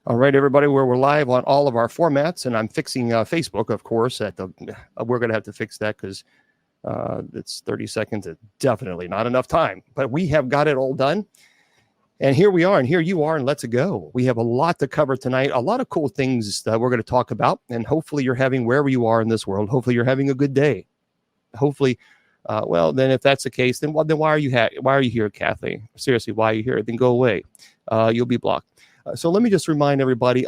All right, everybody, we're live on all of our formats, and I'm fixing Facebook, of course. We're going to have to fix that because it's 30 seconds. It's definitely not enough time, but we have got it all done. And here we are, and here you are, and let's go. We have a lot to cover tonight, a lot of cool things that we're going to talk about, and hopefully you're having, wherever you are in this world, hopefully you're having a good day. Hopefully, well, then if that's the case, then why are you here, Kathy? Seriously, why are you here? Then go away. You'll be blocked. So let me just remind everybody,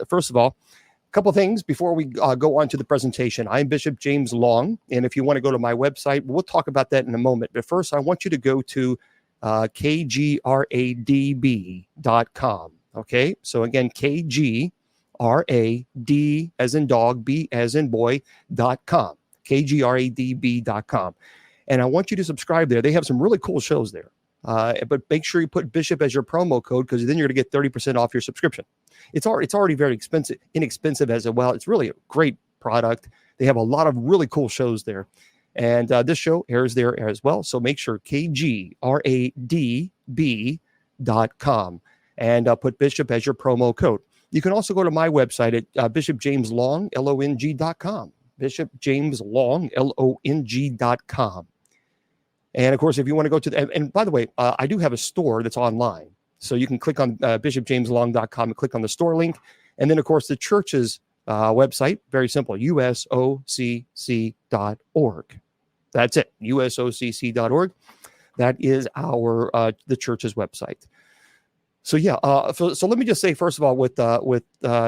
first of all, a couple of things before we go on to the presentation. I'm Bishop James Long, and if you want to go to my website, we'll talk about that in a moment. But first, I want you to go to kgradb.com. Okay, so again, KGRAD as in dog, B as in boy.com, kgradb.com. And I want you to subscribe there. They have some really cool shows there. But make sure you put Bishop as your promo code, because then you're going to get 30% off your subscription. It's already very inexpensive as well. It's really a great product. They have a lot of really cool shows there. And this show airs there as well. So make sure kgradb.com and put Bishop as your promo code. You can also go to my website at bishopjameslong.com, bishopjameslong.com. And of course, if you want to go to and by the way, I do have a store that's online. So you can click on bishopjameslong.com and click on the store link. And then, of course, the church's website, very simple, usocc.org. That's it, usocc.org. That is the church's website. So yeah, so let me just say, first of all, with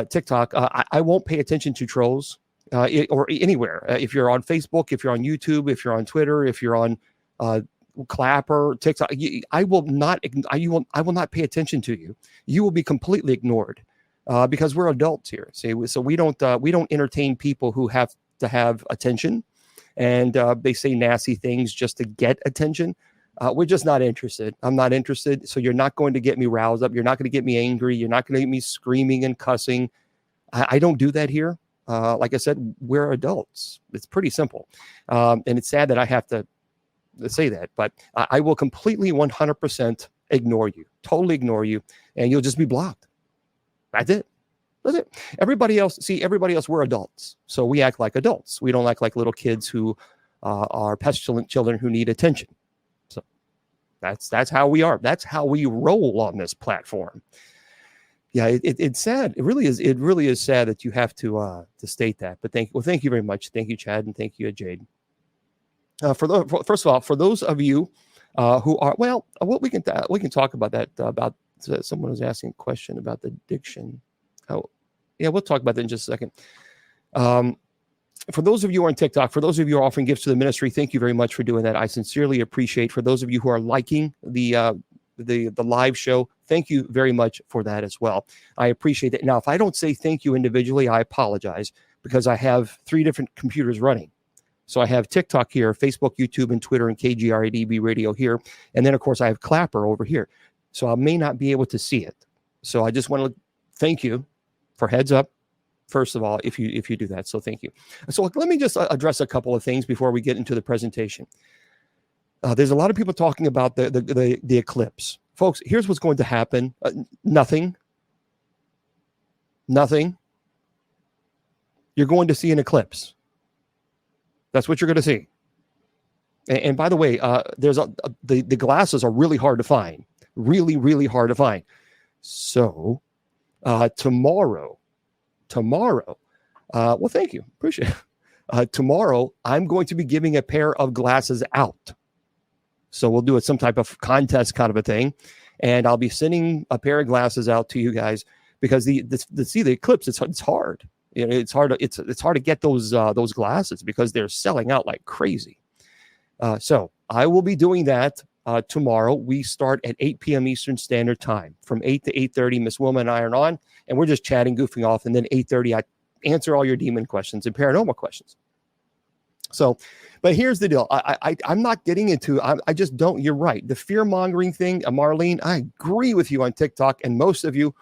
TikTok, I won't pay attention to trolls or anywhere. If you're on Facebook, if you're on YouTube, if you're on Twitter, if you're on Clapper, TikTok, I will not pay attention to you. You will be completely ignored because we're adults here. See, so we don't entertain people who have to have attention, and they say nasty things just to get attention. We're just not interested. I'm not interested. So you're not going to get me roused up. You're not going to get me angry. You're not going to get me screaming and cussing. I don't do that here. Like I said, we're adults. It's pretty simple, and it's sad that I have to say that, but I will completely 100% ignore you, totally ignore you, and you'll just be blocked. That's it. Everybody else, we're adults, so we act like adults. We don't act like little kids who are pestilent children who need attention. So that's how we are. That's how we roll on this platform. Yeah, it's sad. It really is sad that you have to state that. But thank you very much. Thank you, Chad, and thank you, Jade. First of all, for those of you who are, well, what we can talk about that. About someone was asking a question about the diction. Oh, yeah, we'll talk about that in just a second. For those of you who are on TikTok, for those of you who are offering gifts to the ministry, thank you very much for doing that. I sincerely appreciate. For those of you who are liking the live show, thank you very much for that as well. I appreciate it. Now, if I don't say thank you individually, I apologize, because I have 3 different computers running. So I have TikTok here, Facebook, YouTube, and Twitter, and KGRADB radio here. And then, of course, I have Clapper over here. So I may not be able to see it. So I just want to thank you for heads up, first of all, if you do that. So thank you. So let me just address a couple of things before we get into the presentation. There's a lot of people talking about the eclipse. Folks, here's what's going to happen. Nothing. You're going to see an eclipse. That's what you're going to see. And by the way, the glasses are really hard to find. Really, really hard to find. So tomorrow, well, thank you. Appreciate it. Tomorrow, I'm going to be giving a pair of glasses out. So we'll do some type of contest kind of a thing. And I'll be sending a pair of glasses out to you guys, because the eclipse, it's hard. You know, it's hard to get those glasses, because they're selling out like crazy. So I will be doing that tomorrow. We start at 8 p.m. Eastern Standard Time. From 8 to 8:30, Miss Wilma and I are on, and we're just chatting, goofing off. And then 8:30, I answer all your demon questions and paranormal questions. So, but here's the deal. I'm not getting into, I just don't, you're right. The fear-mongering thing, Marlene, I agree with you on TikTok, and most of you,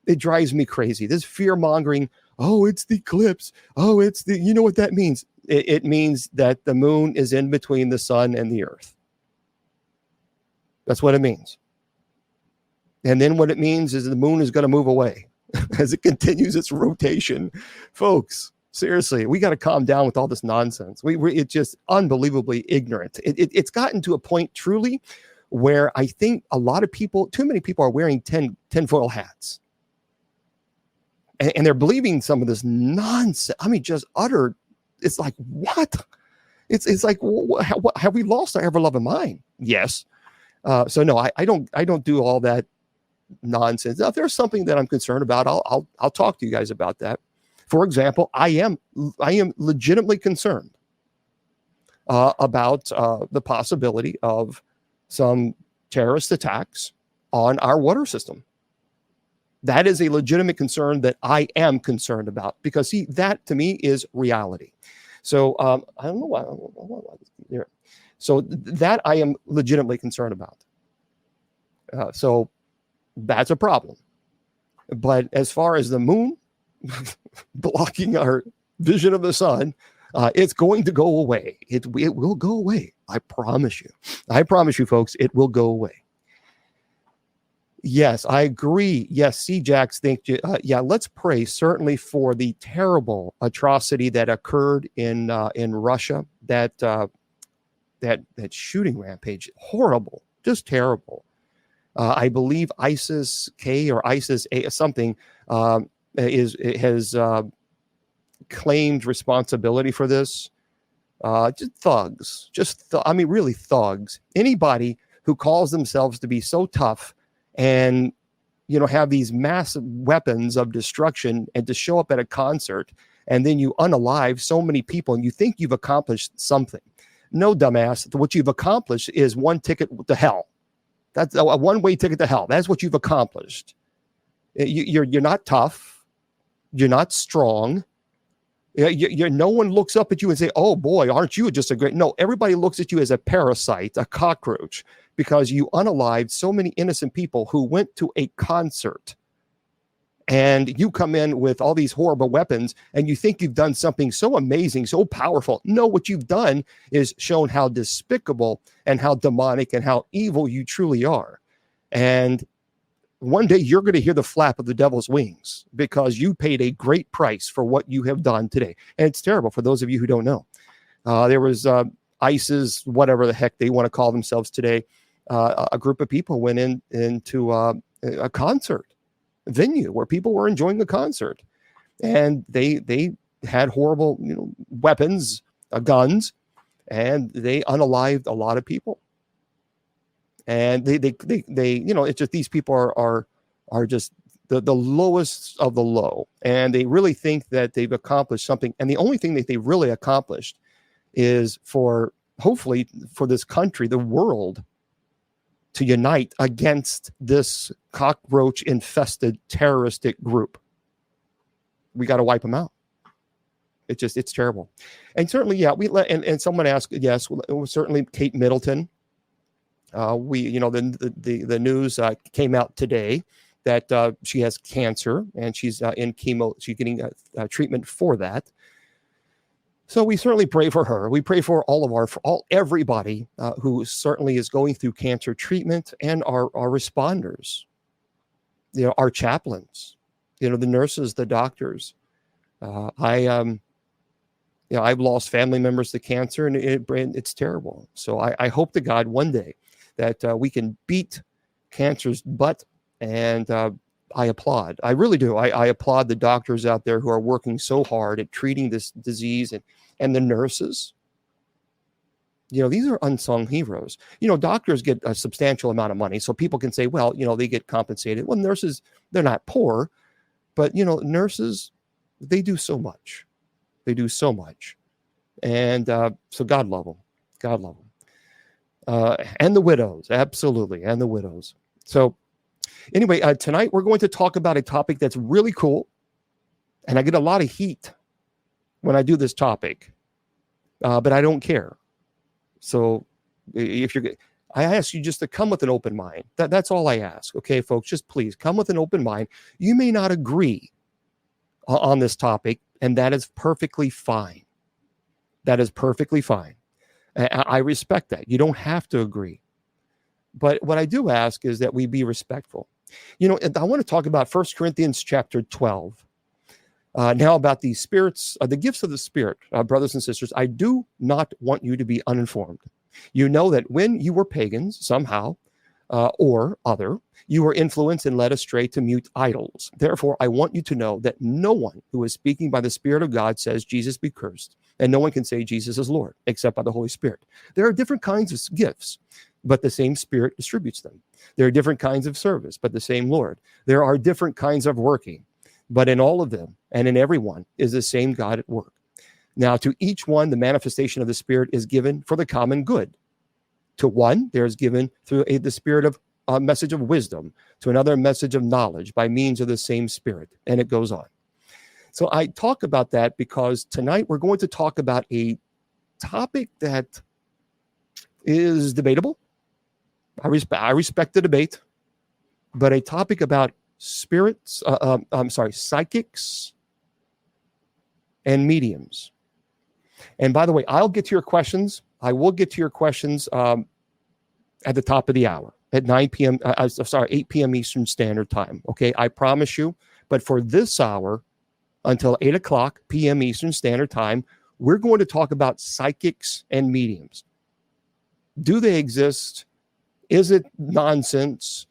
it drives me crazy. This fear-mongering, oh, it's the eclipse. Oh, you know what that means? It means that the moon is in between the sun and the earth. That's what it means. And then what it means is the moon is going to move away. as it continues its rotation. Folks, seriously, we got to calm down with all this nonsense. It's just unbelievably ignorant. It's gotten to a point truly where I think a lot of people, too many people, are wearing tinfoil hats. And they're believing some of this nonsense. I mean, just utter. It's like, what? It's like, what, have we lost our ever-loving mind? Yes. So no, I don't do all that nonsense. Now, if there's something that I'm concerned about, I'll talk to you guys about that. For example, I am legitimately concerned about the possibility of some terrorist attacks on our water system. That is a legitimate concern that I am concerned about, because see, that to me is reality. So I don't know why. So that I am legitimately concerned about. So that's a problem. But as far as the moon blocking our vision of the sun, it's going to go away. It will go away. I promise you. I promise you, folks, it will go away. Yes, I agree. Yes, C-Jacks think, yeah, let's pray certainly for the terrible atrocity that occurred in Russia. That shooting rampage, horrible, just terrible. I believe ISIS-K or ISIS-A something has claimed responsibility for this. Just thugs, I mean, really thugs. Anybody who calls themselves to be so tough and, you know, have these massive weapons of destruction, and to show up at a concert and then you unalive so many people and you think you've accomplished something. No, dumbass. What you've accomplished is one ticket to hell. That's a one-way ticket to hell. That's what you've accomplished. You're not tough. You're not strong. No one looks up at you and say, oh boy, aren't you just a great... No, everybody looks at you as a parasite, a cockroach, because you unalived so many innocent people who went to a concert. And you come in with all these horrible weapons and you think you've done something so amazing, so powerful. No, what you've done is shown how despicable and how demonic and how evil you truly are. And one day you're going to hear the flap of the devil's wings, because you paid a great price for what you have done today. And it's terrible for those of you who don't know. There was ISIS, whatever the heck they want to call themselves today. A group of people went into a concert venue where people were enjoying the concert, and they had horrible, you know, weapons, guns, and they unalived a lot of people. And they you know, it's just, these people are just the lowest of the low, and they really think that they've accomplished something. And the only thing that they really accomplished is hopefully for this country, the world, to unite against this cockroach infested terroristic group. We got to wipe them out. It's terrible. And certainly, yeah, and someone asked, yes, well, certainly Kate Middleton. The news came out today that she has cancer, and she's in chemo. She's getting treatment for that. So we certainly pray for her. We pray for everybody who certainly is going through cancer treatment, and our responders, you know, our chaplains, you know, the nurses, the doctors. I've lost family members to cancer, and it's terrible. So I hope to God one day that we can beat cancer's butt, and I applaud. I really do. I applaud the doctors out there who are working so hard at treating this disease, and the nurses. You know, these are unsung heroes. You know, doctors get a substantial amount of money, so people can say, well, you know, they get compensated. Well, nurses, they're not poor, but, you know, nurses, they do so much. They do so much. And so God love them. God love them. And the widows, absolutely, and the widows. So anyway, tonight we're going to talk about a topic that's really cool, and I get a lot of heat when I do this topic, but I don't care. So I ask you just to come with an open mind. That's all I ask. Okay, folks, just please come with an open mind. You may not agree on this topic, and that is perfectly fine. That is perfectly fine. I respect that. You don't have to agree. But what I do ask is that we be respectful. I want to talk about 1 Corinthians chapter 12. Now about the spirits, the gifts of the Spirit, brothers and sisters. I do not want you to be uninformed. You know that when you were pagans, somehow or other, you were influenced and led astray to mute idols. Therefore, I want you to know that no one who is speaking by the Spirit of God says Jesus be cursed, and no one can say Jesus is Lord except by the Holy Spirit. There are different kinds of gifts, but the same Spirit distributes them. There are different kinds of service, but the same Lord. There are different kinds of working, but in all of them and in everyone is the same God at work. Now, to each one, the manifestation of the Spirit is given for the common good. To one, there is given through the Spirit of a message of wisdom, to another, a message of knowledge by means of the same Spirit. And it goes on. So I talk about that because tonight we're going to talk about a topic that is debatable. I respect the debate, but a topic about spirits, psychics and mediums. And by the way, I'll get to your questions. I will get to your questions at the top of the hour at 8 p.m. Eastern Standard Time. Okay, I promise you. But for this hour, until 8 o'clock p.m. Eastern Standard Time, we're going to talk about psychics and mediums. Do they exist? Is it nonsense?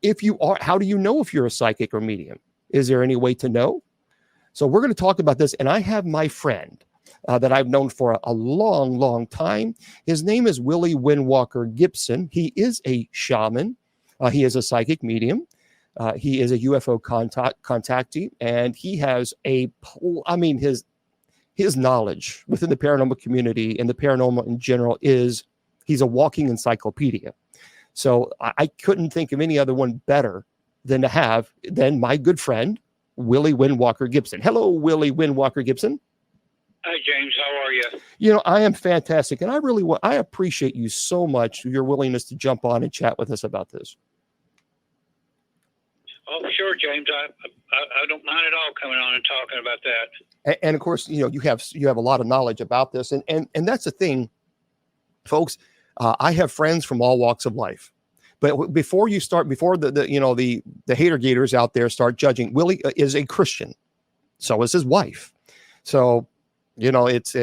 If you are, how do you know if you're a psychic or medium? Is there any way to know? So we're going to talk about this, and I have my friend that I've known for a long, long time. His name is Willie Windwalker Gibson. He is a shaman. He is a psychic medium. He is a UFO contactee, and he has his knowledge within the paranormal community and the paranormal in general is he's a walking encyclopedia. So I couldn't think of any other one better than my good friend, Willie Windwalker Gibson. Hello, Willie Windwalker Gibson. Hi, James. How are you? I am fantastic, and I appreciate you so much, your willingness to jump on and chat with us about this. Oh, sure, James. I don't mind at all coming on and talking about that. And of course, you have a lot of knowledge about this, and that's the thing, folks. I have friends from all walks of life, but before the hater gators out there start judging, Willie is a Christian, so is his wife. So, it's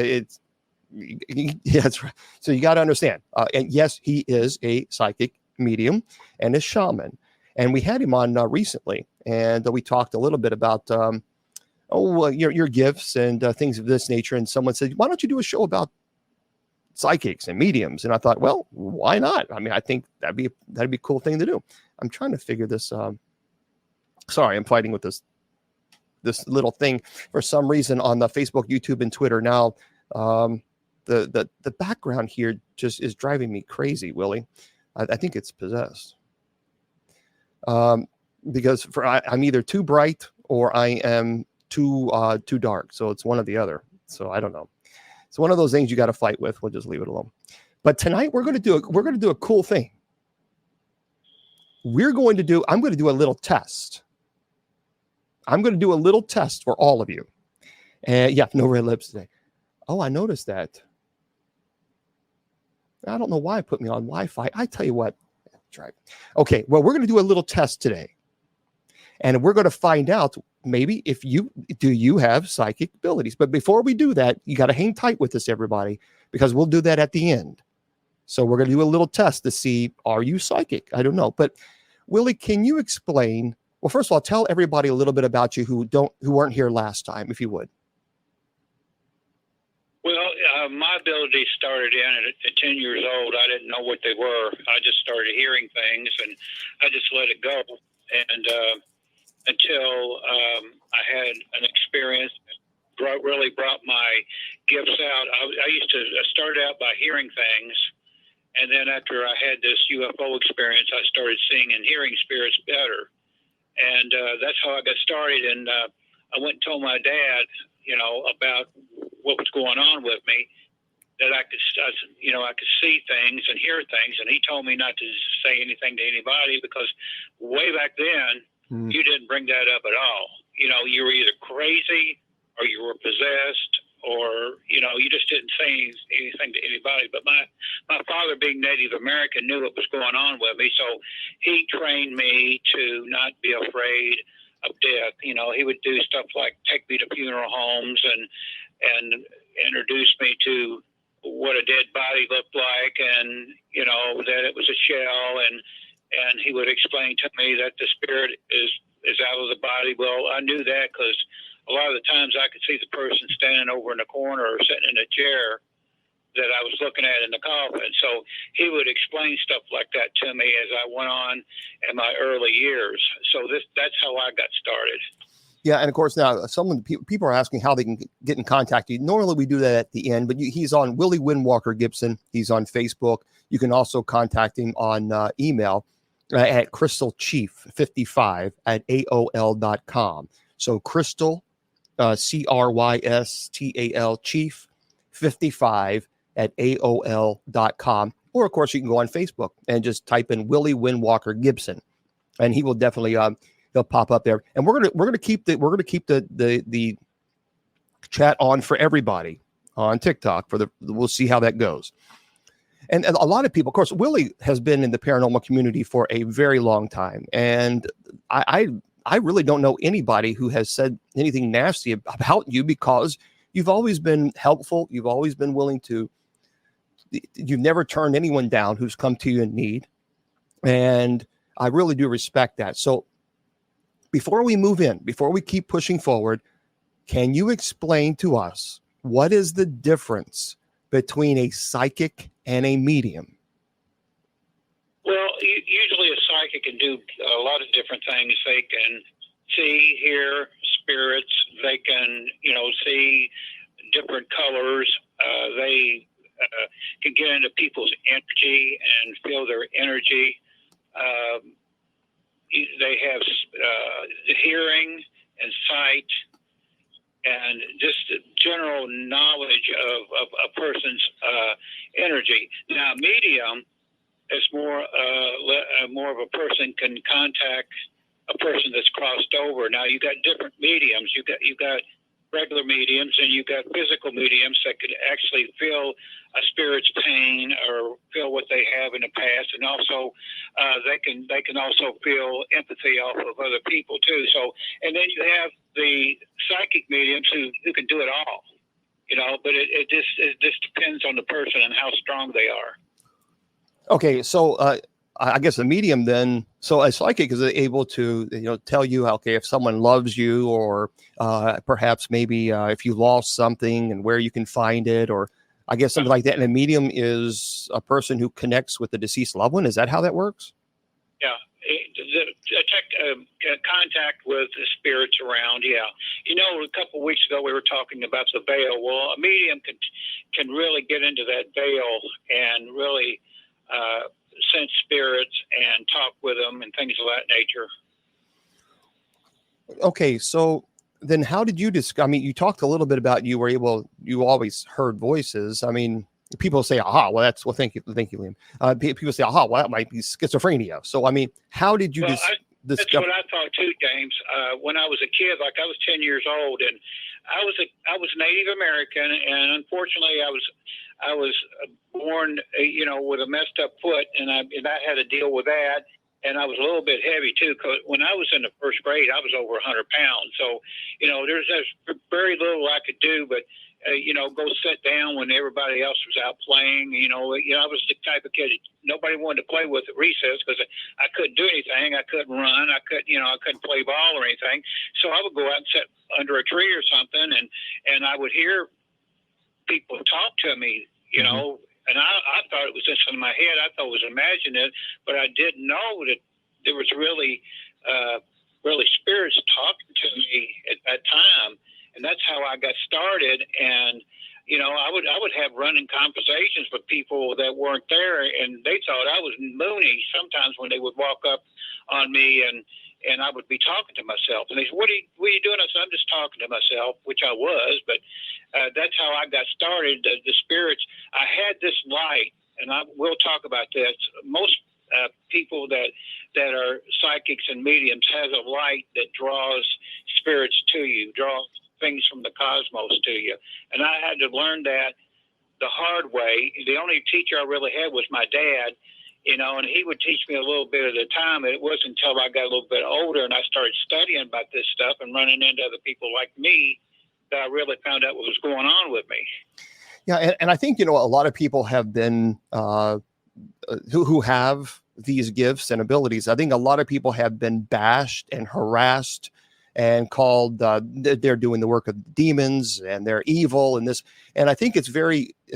that's right. So you got to understand. And yes, he is a psychic medium and a shaman, and we had him on recently, and we talked a little bit about your gifts and things of this nature. And someone said, "Why don't you do a show about psychics and mediums?" And I thought, well, why not? I mean, I think that'd be a cool thing to do. I'm trying to figure this. Sorry, I'm fighting with this little thing for some reason on the Facebook, YouTube, and Twitter. Now, the background here just is driving me crazy, Willie. I think it's possessed. Because I'm either too bright or I am too dark. So it's one or the other. So I don't know. It's one of those things you got to fight with. We'll just leave it alone. But tonight we're going to do a cool thing. I'm going to do a little test. I'm going to do a little test for all of you. And no red lips today. Oh, I noticed that. I don't know why it put me on Wi-Fi. I tell you what. That's right. Okay, well, we're going to do a little test today. And we're going to find out maybe if you have psychic abilities. But before we do that, you got to hang tight with us, everybody, because we'll do that at the end. So we're going to do a little test to see, are you psychic? I don't know. But Willie, can you explain? Well, first of all, tell everybody a little bit about you who weren't here last time, if you would. Well, my ability started at 10 years old. I didn't know what they were. I just started hearing things, and I just let it go. And until I had an experience that really brought my gifts out. I started out by hearing things, and then after I had this UFO experience, I started seeing and hearing spirits better. And that's how I got started. And I went and told my dad, about what was going on with me, that I could see things and hear things. And he told me not to say anything to anybody because way back then, you didn't bring that up at all. You were either crazy or you were possessed or you just didn't say anything to anybody. But my father, being Native American, knew what was going on with me, so he trained me to not be afraid of death. He would do stuff like take me to funeral homes and introduce me to what a dead body looked like, and that it was a shell, and he would explain to me that the spirit is out of the body. Well, I knew that because a lot of the times I could see the person standing over in the corner or sitting in a chair that I was looking at in the coffin. So he would explain stuff like that to me as I went on in my early years. So that's how I got started. Yeah, and of course now people are asking how they can get in contact with you. Normally we do that at the end, but he's on Willie Windwalker Gibson. He's on Facebook. You can also contact him on email at crystalchief55@aol.com. So Crystal, CRYSTAL Chief 55@aol.com. Or of course you can go on Facebook and just type in Willie Windwalker Gibson, and he will definitely he'll pop up there. And we're gonna keep the chat on for everybody on TikTok we'll see how that goes. And a lot of people, of course, Willie has been in the paranormal community for a very long time, and I really don't know anybody who has said anything nasty about you, because you've always been helpful. You've always been willing to. You've never turned anyone down who's come to you in need, and I really do respect that. So before we keep pushing forward, can you explain to us what is the difference between a psychic and a medium? Well, usually a psychic can do a lot of different things. They can see, hear spirits. They can, see different colors. They can get into people's energy and feel their energy. They have hearing and sight, and just general knowledge of a person's energy. Now, medium is more of a person can contact a person that's crossed over. Now, you got different mediums. You got regular mediums, and you got physical mediums that could actually feel a spirit's pain or feel what they have in the past, and also they can also feel empathy off of other people too. So, and then you have the psychic mediums who can do it all, but it just depends on the person and how strong they are. Okay, so I guess a medium then. So a psychic is able to tell you, okay, if someone loves you, or perhaps maybe if you lost something and where you can find it, or I guess something like that. And a medium is a person who connects with the deceased loved one. Is that how that works? Yeah, contact with the spirits around. Yeah, a couple of weeks ago we were talking about the veil. Well, a medium can really get into that veil and really sense spirits and talk with them and things of that nature. Okay, so then how did you discover? I mean, you talked a little bit about you always heard voices. I mean, people say, aha, thank you, Liam. People say, aha, well, that might be schizophrenia. So, I mean, how did you discover? That's what I thought too, James. When I was a kid, like I was 10 years old, and I was Native American, and unfortunately, I was born, with a messed up foot, and I had to deal with that. And I was a little bit heavy too, because when I was in the first grade, I was over 100 pounds. So, there's very little I could do, but go sit down when everybody else was out playing. I was the type of kid that nobody wanted to play with at recess because I couldn't do anything. I couldn't run. I couldn't play ball or anything. So I would go out and sit under a tree or something, and I would hear people talk to me, and I thought it was just in my head. I thought it was imagining, but I didn't know that there was really spirits talking to me at that time. And that's how I got started. And, I would have running conversations with people that weren't there, and they thought I was moony sometimes when they would walk up on me, and I would be talking to myself. And they said, what are you doing? I said, I'm just talking to myself, which I was. But that's how I got started. The spirits, I had this light, and I will talk about this. Most people that are psychics and mediums has a light that draws spirits to you, draws things from the cosmos to you. And I had to learn that the hard way. The only teacher I really had was my dad, and he would teach me a little bit at a time. It wasn't until I got a little bit older and I started studying about this stuff and running into other people like me that I really found out what was going on with me. Yeah, and I think, a lot of people have been who have these gifts and abilities. I think a lot of people have been bashed and harassed and called they're doing the work of demons and they're evil and this. And I think it's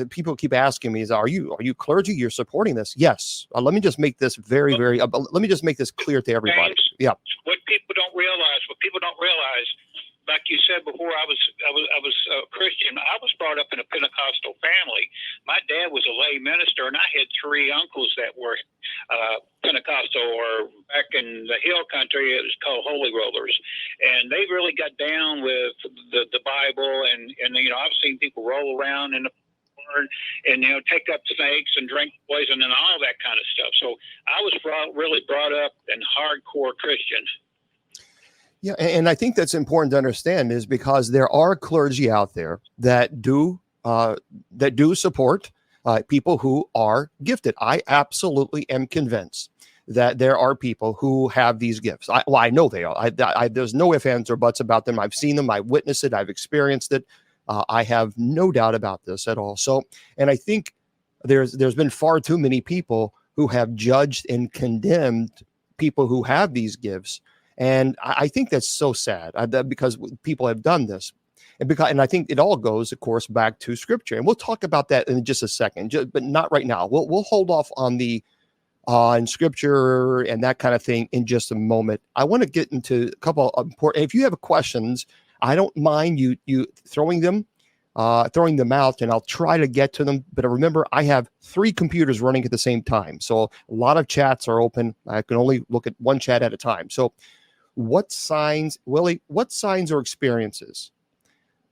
people keep asking me, are you clergy? You're supporting this? Yes. Let me just make this let me just make this clear to everybody. James, yeah. What people don't realize, like you said before, I was a Christian. I was brought up in a Pentecostal family. My dad was a lay minister, and I had 3 uncles that were Pentecostal, or back in the hill country, it was called Holy Rollers. And they really got down with the Bible, and I've seen people roll around in the barn and take up snakes and drink poison and all that kind of stuff. So I was really brought up in hardcore Christian. Yeah, and I think that's important to understand, is because there are clergy out there that do support people who are gifted. I absolutely am convinced that there are people who have these gifts. I know they are. There's no ifs, ands, or buts about them. I've seen them. I've witnessed it. I've experienced it. I have no doubt about this at all. So, and I think there's been far too many people who have judged and condemned people who have these gifts. And I think that's so sad because people have done this. And I think it all goes, of course, back to Scripture. And we'll talk about that in just a second, but not right now. We'll hold off on Scripture and that kind of thing in just a moment. I want to get into a couple of important. If you have questions, I don't mind you throwing them out, and I'll try to get to them. But remember, I have 3 computers running at the same time, so a lot of chats are open. I can only look at one chat at a time. So, Willie, what signs or experiences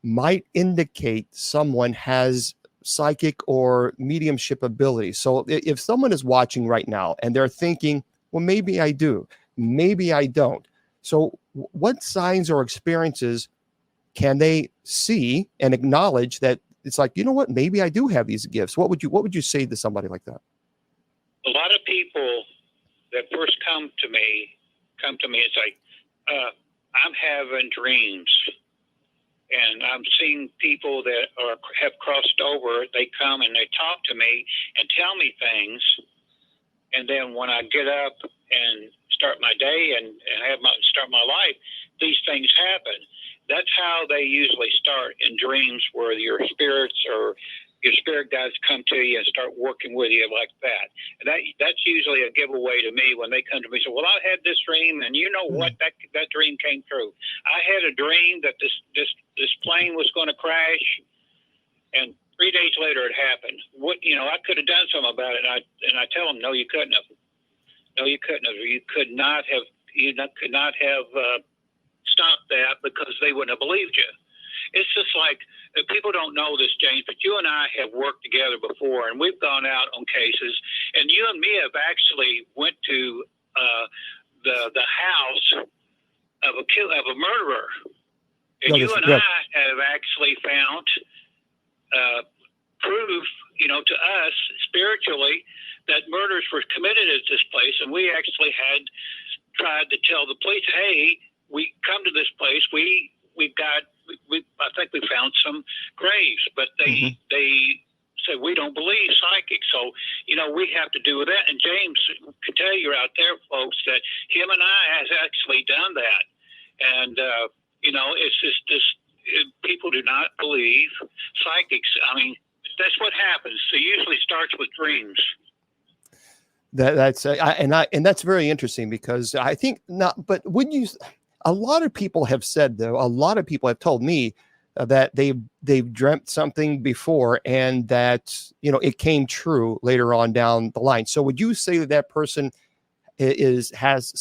might indicate someone has psychic or mediumship ability? So if someone is watching right now and they're thinking, well, maybe I do, maybe I don't. So what signs or experiences can they see and acknowledge that it's like, what, maybe I do have these gifts? What would you say to somebody like that? A lot of people that first come to me, it's like, I'm having dreams, and I'm seeing people that have crossed over. They come and they talk to me and tell me things, and then when I get up and start my day and start my life, these things happen. That's how they usually start, in dreams, where your spirits or your spirit guides come to you and start working with you like that. And that's usually a giveaway to me when they come to me and say, well, I had this dream, and what, that dream came true. I had a dream that this plane was going to crash, and 3 days later it happened. I could have done something about it, and I tell them, no, you couldn't have. No, you couldn't have. You could not have stopped that, because they wouldn't have believed you. It's just like, people don't know this, James, but you and I have worked together before, and we've gone out on cases, and you and me have actually went to the house of a murderer, and I have actually found proof, to us spiritually, that murders were committed at this place, and we actually had tried to tell the police, hey, we come to this place, I think we found some graves, but they said, we don't believe psychics. So, we have to do with that. And James can tell you out there, folks, that him and I has actually done that. And, it's just this, people do not believe psychics. I mean, that's what happens. It usually starts with dreams. And that's very interesting, because I think not, but a lot of people have said, though, a lot of people have told me that they've dreamt something before, and that, it came true later on down the line. So would you say that person has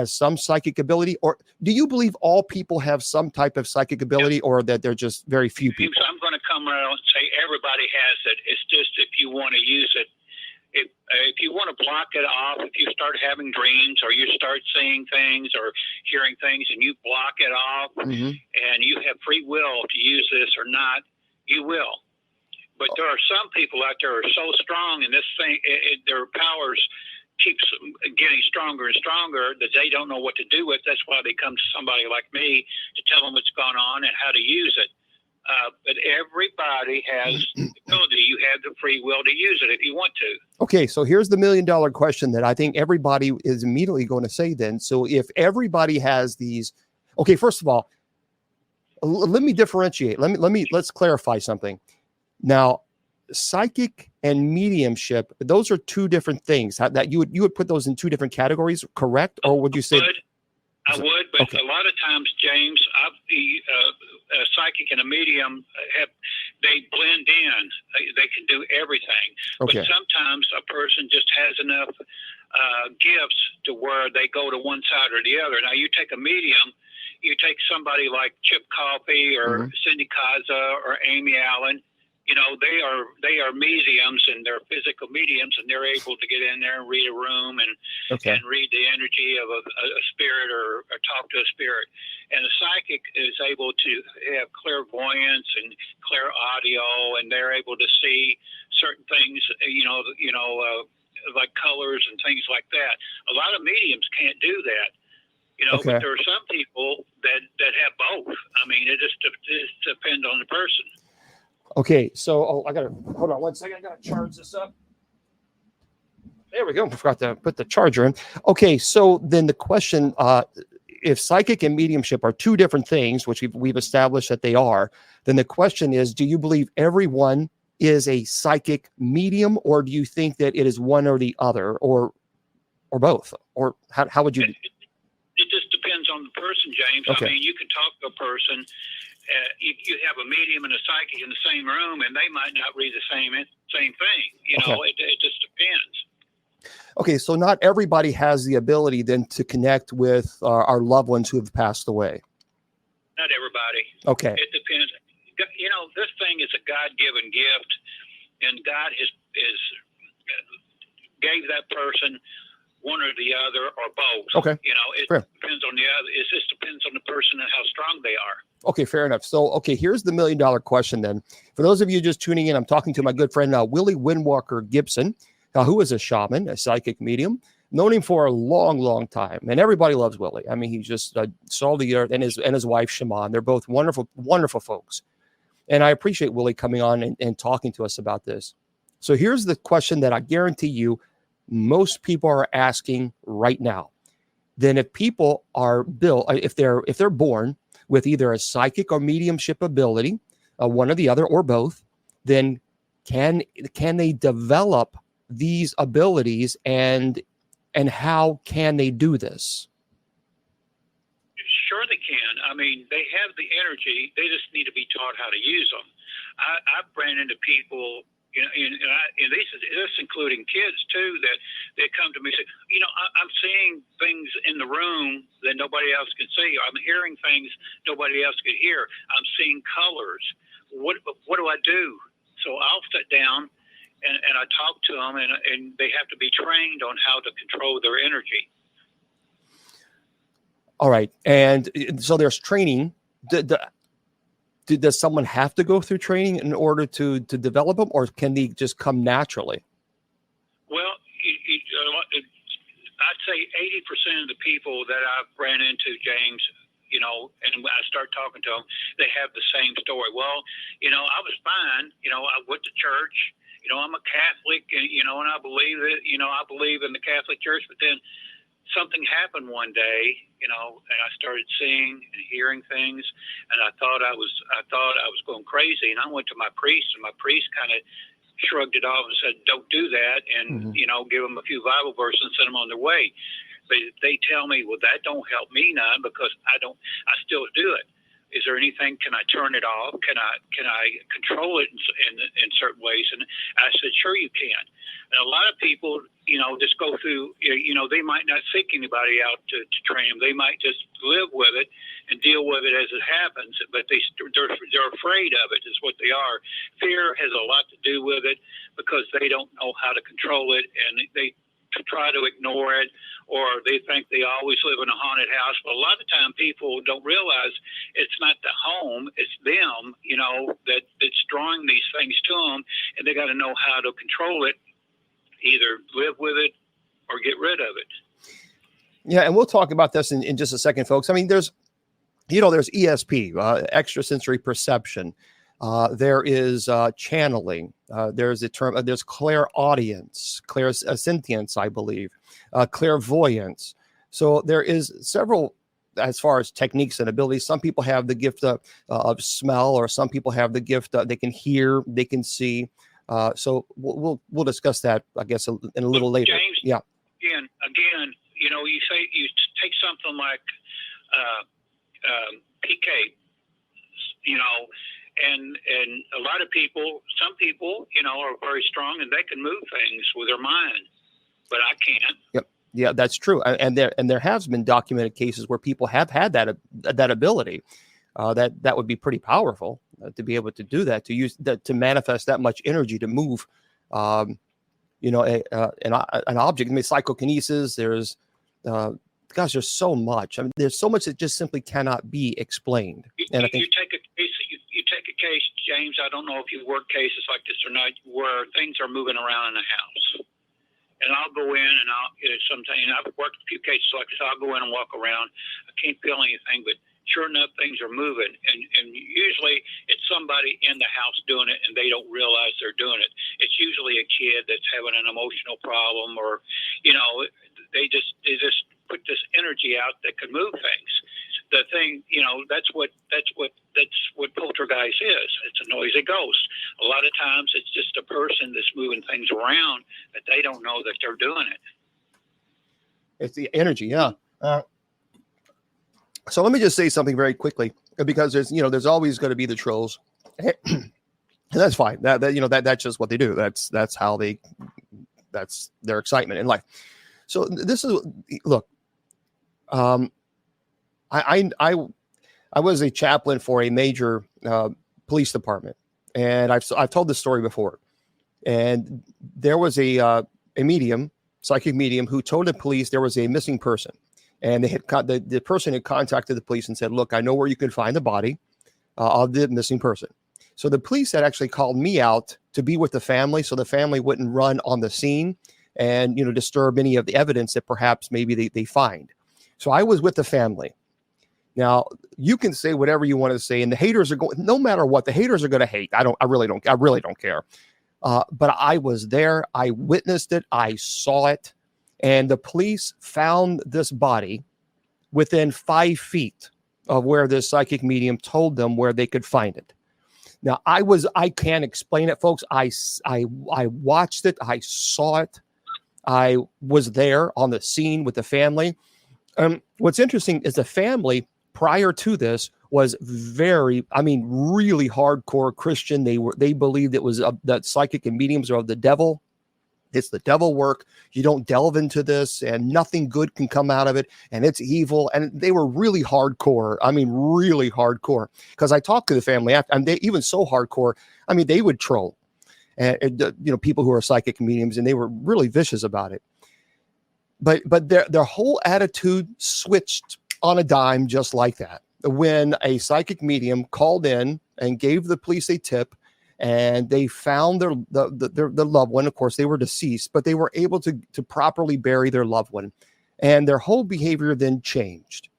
some psychic ability, or do you believe all people have some type of psychic ability, or that they're just very few people? I'm going to come around and say everybody has it. It's just, if you want to use it, if you want to block it off, if you start having dreams or you start seeing things or hearing things and you block it off, and you have free will to use this or not, you will. But there are some people out there who are so strong, and this thing, their powers keeps getting stronger and stronger that they don't know what to do with. That's why they come to somebody like me to tell them what's going on and how to use it. But everybody has the ability. You have the free will to use it if you want to. Okay, so here's the $1 million question that I think everybody is immediately going to say then. So if everybody has these, okay, first of all, let me differentiate. Let's clarify something. Now, psychic and mediumship, those are two different things. That you would put those in two different categories, correct? Or would you say? I would, but okay. A lot of times, James, a psychic and a medium they blend in. They can do everything. Okay. But sometimes a person just has enough gifts to where they go to one side or the other. Now, you take a medium, you take somebody like Chip Coffey or Cindy Kaza or Amy Allen. You know, they are mediums, and they're physical mediums, and they're able to get in there and read a room and read the energy of a spirit or talk to a spirit. And a psychic is able to have clairvoyance and clear audio, and they're able to see certain things, like colors and things like that. A lot of mediums can't do that. But there are some people that have both. I mean, it just depends on the person. Okay, so I gotta hold on one second. I gotta charge this up. There we go. I forgot to put the charger in. Okay, so then the question: if psychic and mediumship are two different things, which we've established that they are, then the question is: do you believe everyone is a psychic medium, or do you think that it is one or the other, or both, or how would you? It just depends on the person, James. Okay. I mean, you can talk to a person. You have a medium and a psychic in the same room, and they might not read the same thing. It just depends. Okay, so not everybody has the ability then to connect with our loved ones who have passed away. Not everybody. Okay. It depends. This thing is a God-given gift, and God is gave that person one or the other or both. Okay. It depends on the other. It just depends on the person and how strong they are. Okay, fair enough. So, here's the $1 million question then. For those of you just tuning in, I'm talking to my good friend, Willie Windwalker Gibson, who is a shaman, a psychic medium, known him for a long, long time. And everybody loves Willie. I mean, he just saw the earth, and his wife, Shaman. They're both wonderful, wonderful folks. And I appreciate Willie coming on and talking to us about this. So here's the question that I guarantee you most people are asking right now. Then if people are built, if they're born with either a psychic or mediumship ability, one or the other or both, then can they develop these abilities, and how can they do this? Sure they can. I mean, they have the energy. They just need to be taught how to use them. I've ran into people, and this including kids too, that they come to me and say, I'm seeing things in the room that nobody else can see. I'm hearing things nobody else could hear. I'm seeing colors. What do I do? So I'll sit down and I talk to them, and they have to be trained on how to control their energy. All right. And so there's training. Does someone have to go through training in order to develop them, or can they just come naturally? Well, I'd say 80% of the people that I've ran into, James, and when I start talking to them, they have the same story. Well, I was fine. I went to church. I'm a Catholic, and I believe it. I believe in the Catholic Church, but then something happened one day, and I started seeing and hearing things, and I thought I was going crazy, and I went to my priest, and my priest kind of shrugged it off and said, "Don't do that," and give them a few Bible verses and send them on their way. But they tell me, well, that don't help me none, because I still do it. Is there anything? Can I turn it off? Can I control it in certain ways? And I said, sure you can. And a lot of people, just go through. They might not seek anybody out to train them. They might just live with it and deal with it as it happens. But they're afraid of it. Is what they are. Fear has a lot to do with it because they don't know how to control it, and they try to ignore it, or they think they always live in a haunted house. But a lot of time people don't realize it's not the home, it's them, that's drawing these things to them, and they got to know how to control it, either live with it or get rid of it. Yeah, and we'll talk about this in just a second, folks. I mean, there's ESP, extrasensory perception. There is channeling. There's a term. There's clairaudience, clairsentience, I believe, clairvoyance. So there is several, as far as techniques and abilities. Some people have the gift of smell, or some people have the gift they can hear, they can see. So we'll discuss that, I guess, in a little later. James, yeah. Again, you say you take something like PK, and a lot of people, some people, are very strong and they can move things with their mind, but I can't. Yep. Yeah, that's true. And there has been documented cases where people have had that ability. That would be pretty powerful to be able to do that, to use that, to manifest that much energy, to move, an object. I mean, psychokinesis. There's, there's so much. I mean, there's so much that just simply cannot be explained. And I think you take a case, James. I don't know if you work cases like this or not, where things are moving around in the house. And I'll go in and sometimes, and I've worked a few cases like this. I'll go in and walk around. I can't feel anything, but sure enough, things are moving. And usually it's somebody in the house doing it, and they don't realize they're doing it. It's usually a kid that's having an emotional problem, or, they just put this energy out that can move things. The thing, that's what poltergeist is. It's a noisy ghost. A lot of times it's just a person that's moving things around, but they don't know that they're doing it. It's the energy, yeah. So let me just say something very quickly, because there's always going to be the trolls, and that's fine. That's just what they do. That's their excitement in life. So this is, look, I was a chaplain for a major police department, and I've told this story before. And there was a medium, psychic medium, who told the police there was a missing person, and they had the person had contacted the police and said, "Look, I know where you can find the body of the missing person." So the police had actually called me out to be with the family, so the family wouldn't run on the scene and disturb any of the evidence that perhaps maybe they find. So I was with the family. Now, you can say whatever you want to say, and the haters are going, no matter what, the haters are going to hate. I really don't care. But I was there. I witnessed it. I saw it. And the police found this body within 5 feet of where this psychic medium told them where they could find it. Now, I can't explain it, folks. I watched it. I saw it. I was there on the scene with the family. What's interesting is the family prior to this was really hardcore Christian. They believed it was that psychic and mediums are of the devil. It's the devil work. You don't delve into this, and nothing good can come out of it, and it's evil. And they were really hardcore. I mean, really hardcore. Because I talked to the family after, and they even so hardcore. I mean, they would troll, and people who are psychic mediums, and they were really vicious about it. But their whole attitude switched on a dime just like that. When a psychic medium called in and gave the police a tip, and they found their loved one. Of course, they were deceased, but they were able to properly bury their loved one. And their whole behavior then changed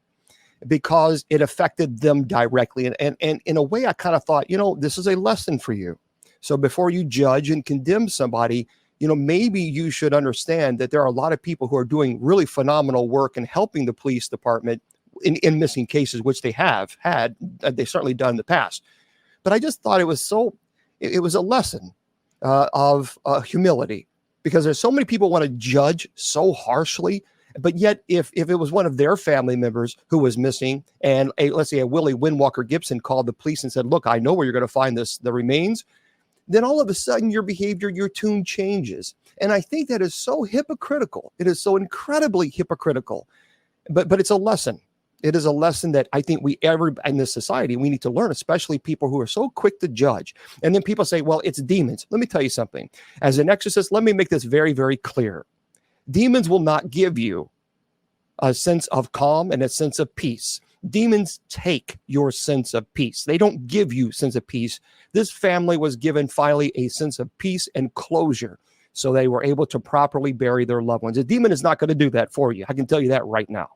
because it affected them directly. And in a way, I kind of thought, this is a lesson for you. So before you judge and condemn somebody, maybe you should understand that there are a lot of people who are doing really phenomenal work and helping the police department in missing cases, which they have had, they've certainly done in the past. But I just thought it was a lesson of humility, because there's so many people want to judge so harshly But yet, if it was one of their family members who was missing, and let's say a Willie Windwalker Gibson called the police and said, "Look, I know where you're going to find the remains," then all of a sudden your behavior, your tune changes. And I think that is so hypocritical. It is so incredibly hypocritical. But it's a lesson. It is a lesson that I think in this society, we need to learn, especially people who are so quick to judge. And then people say, well, it's demons. Let me tell you something. As an exorcist, let me make this very, very clear. Demons will not give you a sense of calm and a sense of peace. Demons take your sense of peace. They don't give you sense of peace. This family was given finally a sense of peace and closure, so they were able to properly bury their loved ones. A demon is not going to do that for you. I can tell you that right now.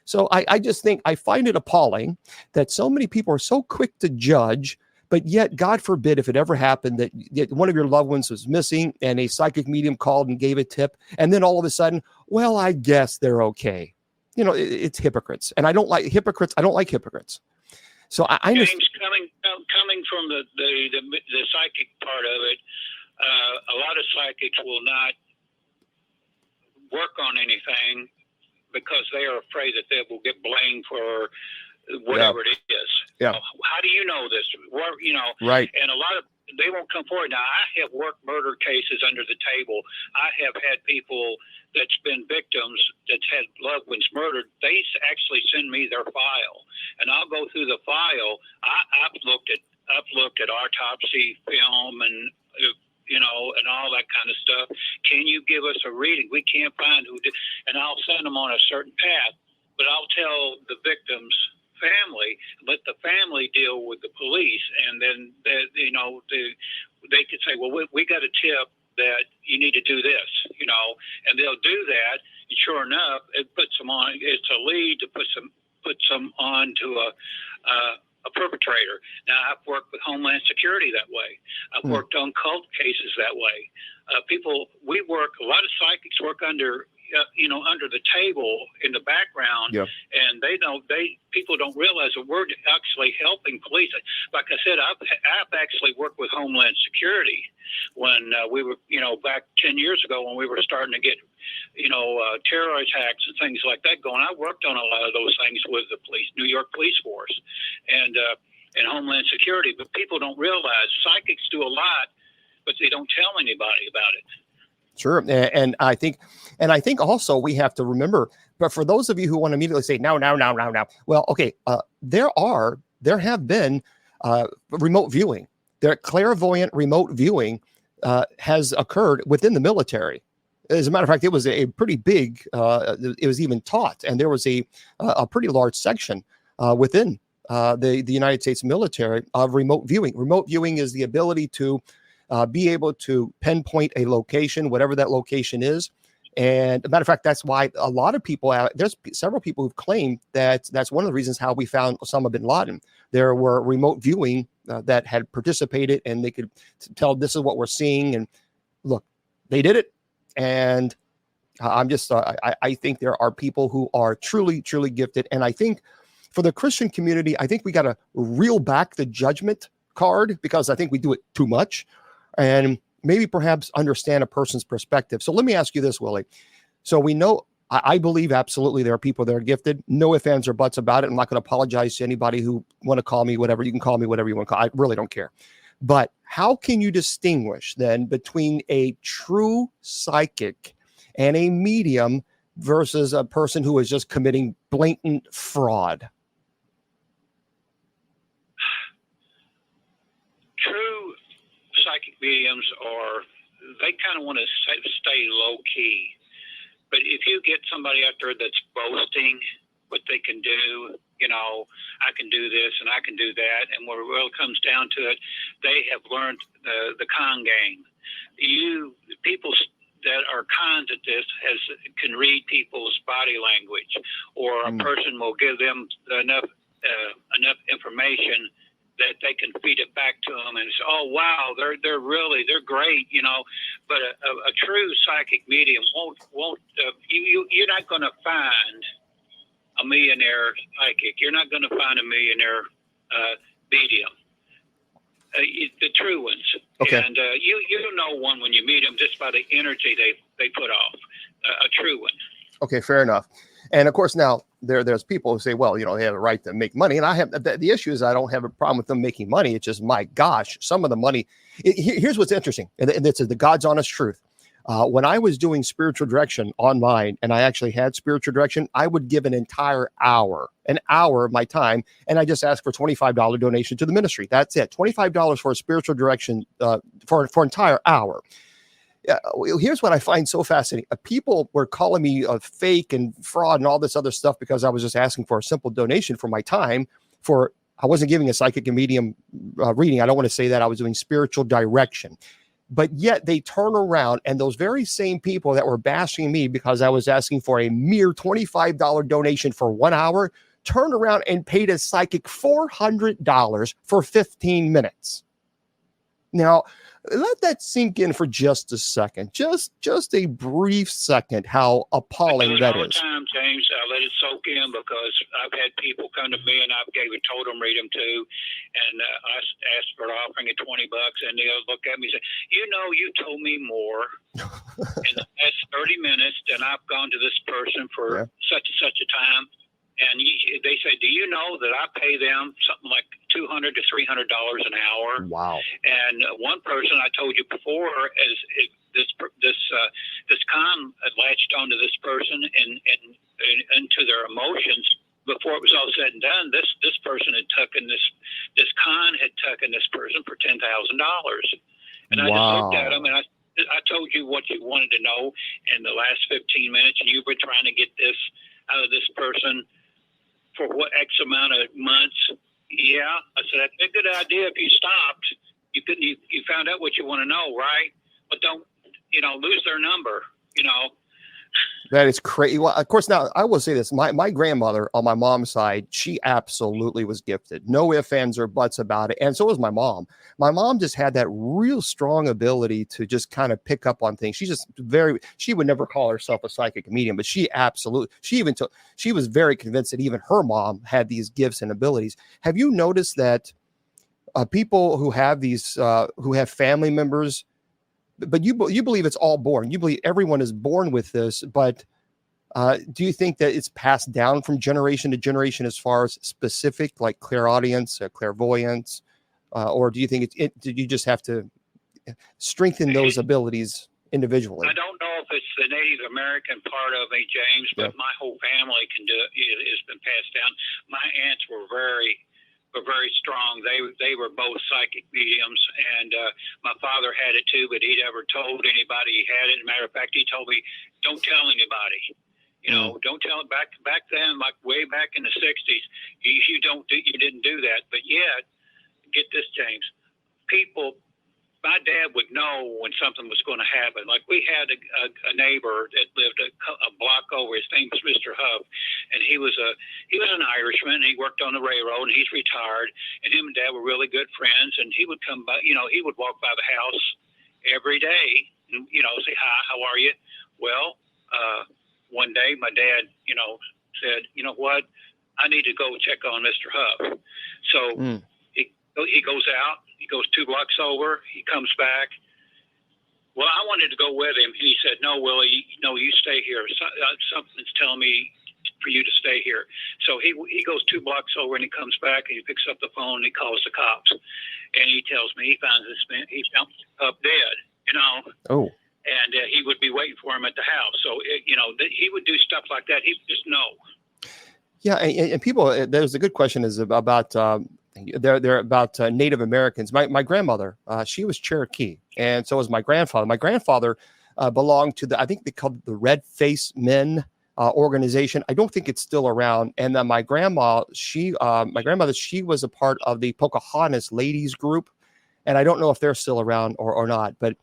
So I just think I find it appalling that so many people are so quick to judge, but yet, God forbid, if it ever happened that one of your loved ones was missing and a psychic medium called and gave a tip, and then all of a sudden, well, I guess they're okay. You know, it's hypocrites, and I don't like hypocrites. I don't like hypocrites. So I James, coming from the psychic part of it, a lot of psychics will not work on anything because they are afraid that they will get blamed for whatever it is. Yeah. How do you know this? Right. And a lot of they won't come forward. Now, I have worked murder cases under the table. I have had people that's been victims that's had loved ones murdered. They actually send me their file, and I'll go through the file. I've looked at autopsy film and and all that kind of stuff. Can you give us a reading? We can't find who did, and I'll send them on a certain path. But I'll tell the victim's family, let the family deal with the police, and then they could say, well, we got a tip that you need to do this, and they'll do that. And sure enough, it puts them on. It's a lead to put some on to a perpetrator. Now, I've worked with Homeland Security that way. I've worked on cult cases that way. A lot of psychics work under the table in the background, and people don't realize that we're actually helping police. Like I said, I've actually worked with Homeland Security when we were, back 10 years ago when we were starting to get, terror attacks and things like that going. I worked on a lot of those things with the police, New York Police Force, and Homeland Security. But people don't realize psychics do a lot, but they don't tell anybody about it. Sure. And I think also we have to remember, but for those of you who want to immediately say, no. Well, okay. There have been remote viewing. Clairvoyant remote viewing has occurred within the military. As a matter of fact, it was a pretty big, it was even taught, and there was a pretty large section within the United States military of remote viewing. Remote viewing is the ability to be able to pinpoint a location, whatever that location is. And as a matter of fact, that's why a lot of people, there's several people who've claimed that that's one of the reasons how we found Osama bin Laden. There were remote viewing that had participated, and they could tell this is what we're seeing. And look, they did it. And I think there are people who are truly, truly gifted. And I think for the Christian community, I think we got to reel back the judgment card, because I think we do it too much, and maybe perhaps understand a person's perspective. So let me ask you this, Willie. So we know, I believe absolutely there are people that are gifted. No ifs, ands, or buts about it. I'm not going to apologize to anybody who want to call me whatever. You can call me whatever you want to call. I really don't care. But how can you distinguish then between a true psychic and a medium versus a person who is just committing blatant fraud? True psychic mediums they kind of want to stay low key. But if you get somebody out there that's boasting what they can do, I can do this and I can do that, and when it really comes down to it, they have learned the con game. People that are cons at this can read people's body language, or a person will give them enough information that they can feed it back to them and say, oh, wow, they're great, but a true psychic medium won't you're not going to find a millionaire psychic. You're not going to find a millionaire medium, the true ones. Okay. And you know one when you meet them just by the energy they put off, a true one. Okay, fair enough. And of course, now there's people who say, well, they have a right to make money. And I have the issue is I don't have a problem with them making money. It's just, my gosh, some of the money. Here's what's interesting. And it's the God's honest truth. When I was doing spiritual direction online, and I actually had spiritual direction, I would give an hour of my time, and I just asked for $25 donation to the ministry. That's it. $25 for a spiritual direction for an entire hour. Here's what I find so fascinating. People were calling me fake and fraud and all this other stuff because I was just asking for a simple donation for my time. I wasn't giving a psychic and medium reading. I don't want to say that. I was doing spiritual direction. But yet they turn around, and those very same people that were bashing me because I was asking for a mere $25 donation for 1 hour turned around and paid a psychic $400 for 15 minutes. Now, let that sink in for just a second, just a brief second, how appalling that is. Time, James, I let it soak in because I've had people come to me and I've gave a totem reading to, and I asked for an offering of $20, and they'll look at me and say, you told me more in the last 30 minutes than I've gone to this person for such and such a time. And they say, do you know that I pay them something like $200 to $300 an hour? Wow. And one person I told you before is this con had latched onto this person and into their emotions. Before it was all said and done, this person had taken this con had taken this person for $10,000. And I just looked at him and I told you what you wanted to know in the last 15 minutes, and you were trying to get this out of this person for what X amount of months. Yeah, I said, that'd be a good idea if you stopped. You found out what you want to know, right? But don't, lose their number, That is crazy. Well, of course, now I will say this. My grandmother on my mom's side, she absolutely was gifted. No ifs, ands, or buts about it. And so was my mom. My mom just had that real strong ability to just kind of pick up on things. She would never call herself a psychic medium, but she was very convinced that even her mom had these gifts and abilities. Have you noticed that people who have who have family members, but you believe it's all born. You believe everyone is born with this, but do you think that it's passed down from generation to generation as far as specific, like clairaudience, clairvoyance, or do you think you just have to strengthen those abilities individually? I don't know if it's the Native American part of me, James, but my whole family can do it. It's been passed down. My aunts were very strong. They were both psychic mediums, and my father had it too, but he never told anybody he had it. As a matter of fact, he told me, don't tell anybody. Don't tell it. Back then, like way back in the 60s, you didn't do that. But yet, get this, James, my dad would know when something was going to happen. Like we had a neighbor that lived a block over. His name was Mr. Huff, and he was an Irishman. He worked on the railroad, and he's retired. And him and Dad were really good friends. And he would come by. He would walk by the house every day, and say hi, how are you? Well, one day my dad, said, you know what, I need to go check on Mr. Huff. So he goes out. He goes 2 blocks over. He comes back. Well, I wanted to go with him. And he said, no, Willie, no, you stay here. Something's telling me for you to stay here. So he goes 2 blocks over, and he comes back, and he picks up the phone, and he calls the cops. And he tells me he found this man. He found up dead, Oh. And he would be waiting for him at the house. So, he would do stuff like that. He would just know. Yeah, and people, there's a good question is about they're about Native Americans. My grandmother, she was Cherokee, and so was my grandfather. My grandfather belonged to I think they called it the Red Face Men organization. I don't think it's still around. And then my grandmother, she was a part of the Pocahontas ladies group, and I don't know if they're still around or not. But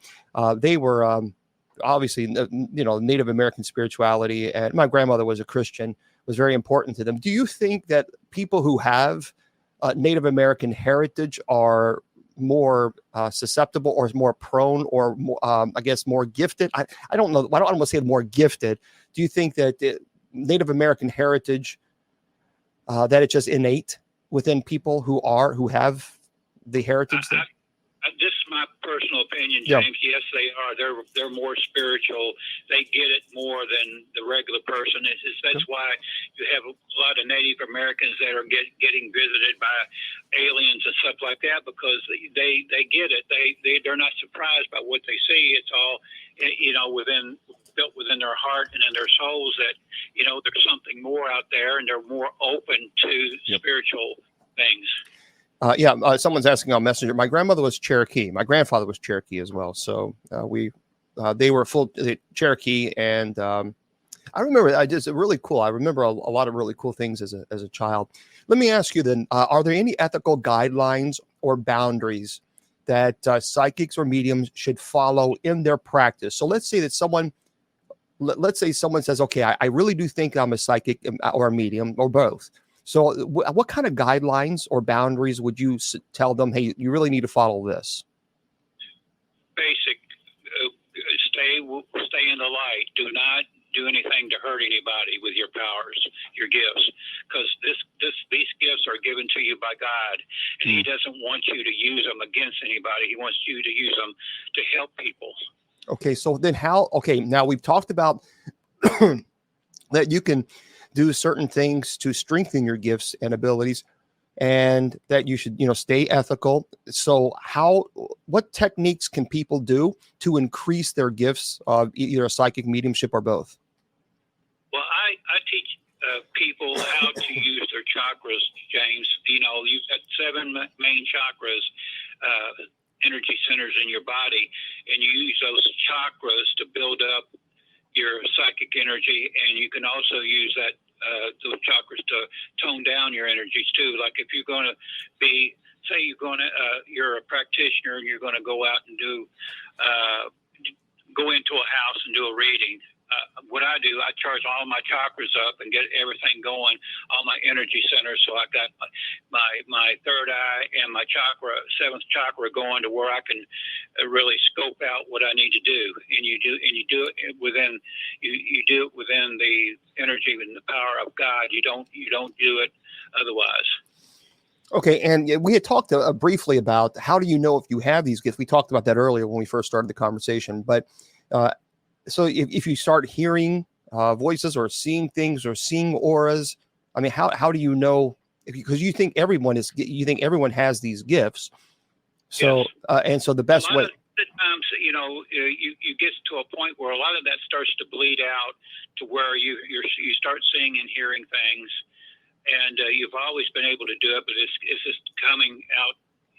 they were obviously Native American spirituality, and my grandmother was a Christian. Was very important to them. Do you think that people who have Native American heritage are more susceptible or more prone or more, I guess more gifted? I don't know. I don't want to say more gifted. Do you think that the Native American heritage, that it's just innate within people who have the heritage? my personal opinion, Yeah. James. Yes, they are. They're more spiritual. They get it more than the regular person. That's why you have a lot of Native Americans that are getting visited by aliens and stuff like that, because they get it. They're not surprised by what they see. It's all built within their heart and in their souls that there's something more out there, and they're more open to spiritual things. Someone's asking on Messenger. My grandmother was Cherokee. My grandfather was Cherokee as well. So they were full Cherokee, and I remember really cool. I remember a lot of really cool things as a child. Let me ask you then: are there any ethical guidelines or boundaries that psychics or mediums should follow in their practice? So let's say that someone says, "Okay, I really do think I'm a psychic or a medium or both." So what kind of guidelines or boundaries would you tell them, hey, you really need to follow this? Basic, stay in the light. Do not do anything to hurt anybody with your powers, your gifts, because these gifts are given to you by God, and He doesn't want you to use them against anybody. He wants you to use them to help people. Okay, so then now we've talked about that you can do certain things to strengthen your gifts and abilities, and that you should, stay ethical. So what techniques can people do to increase their gifts of either psychic, mediumship, or both? Well, I teach people how to use their chakras, James. You've got 7 main chakras, energy centers in your body, and you use those chakras to build up your psychic energy, and you can also use those chakras to tone down your energies too. Like if you're going to you're a practitioner and you're going to go out and go into a house and do a reading. What I do, I charge all my chakras up and get everything going, all my energy centers. So I got my third eye and my 7th chakra going to where I can really scope out what I need to do. And you do it within the energy and the power of God. You don't do it otherwise. Okay, and we had talked briefly about how do you know if you have these gifts. We talked about that earlier when we first started the conversation, but. So if you start hearing voices or seeing things or seeing auras, I mean, how do you know? Because you think everyone has these gifts. So yes. And so the best way. The times, you get to a point where a lot of that starts to bleed out to where you start seeing and hearing things, and you've always been able to do it, but it's just coming out.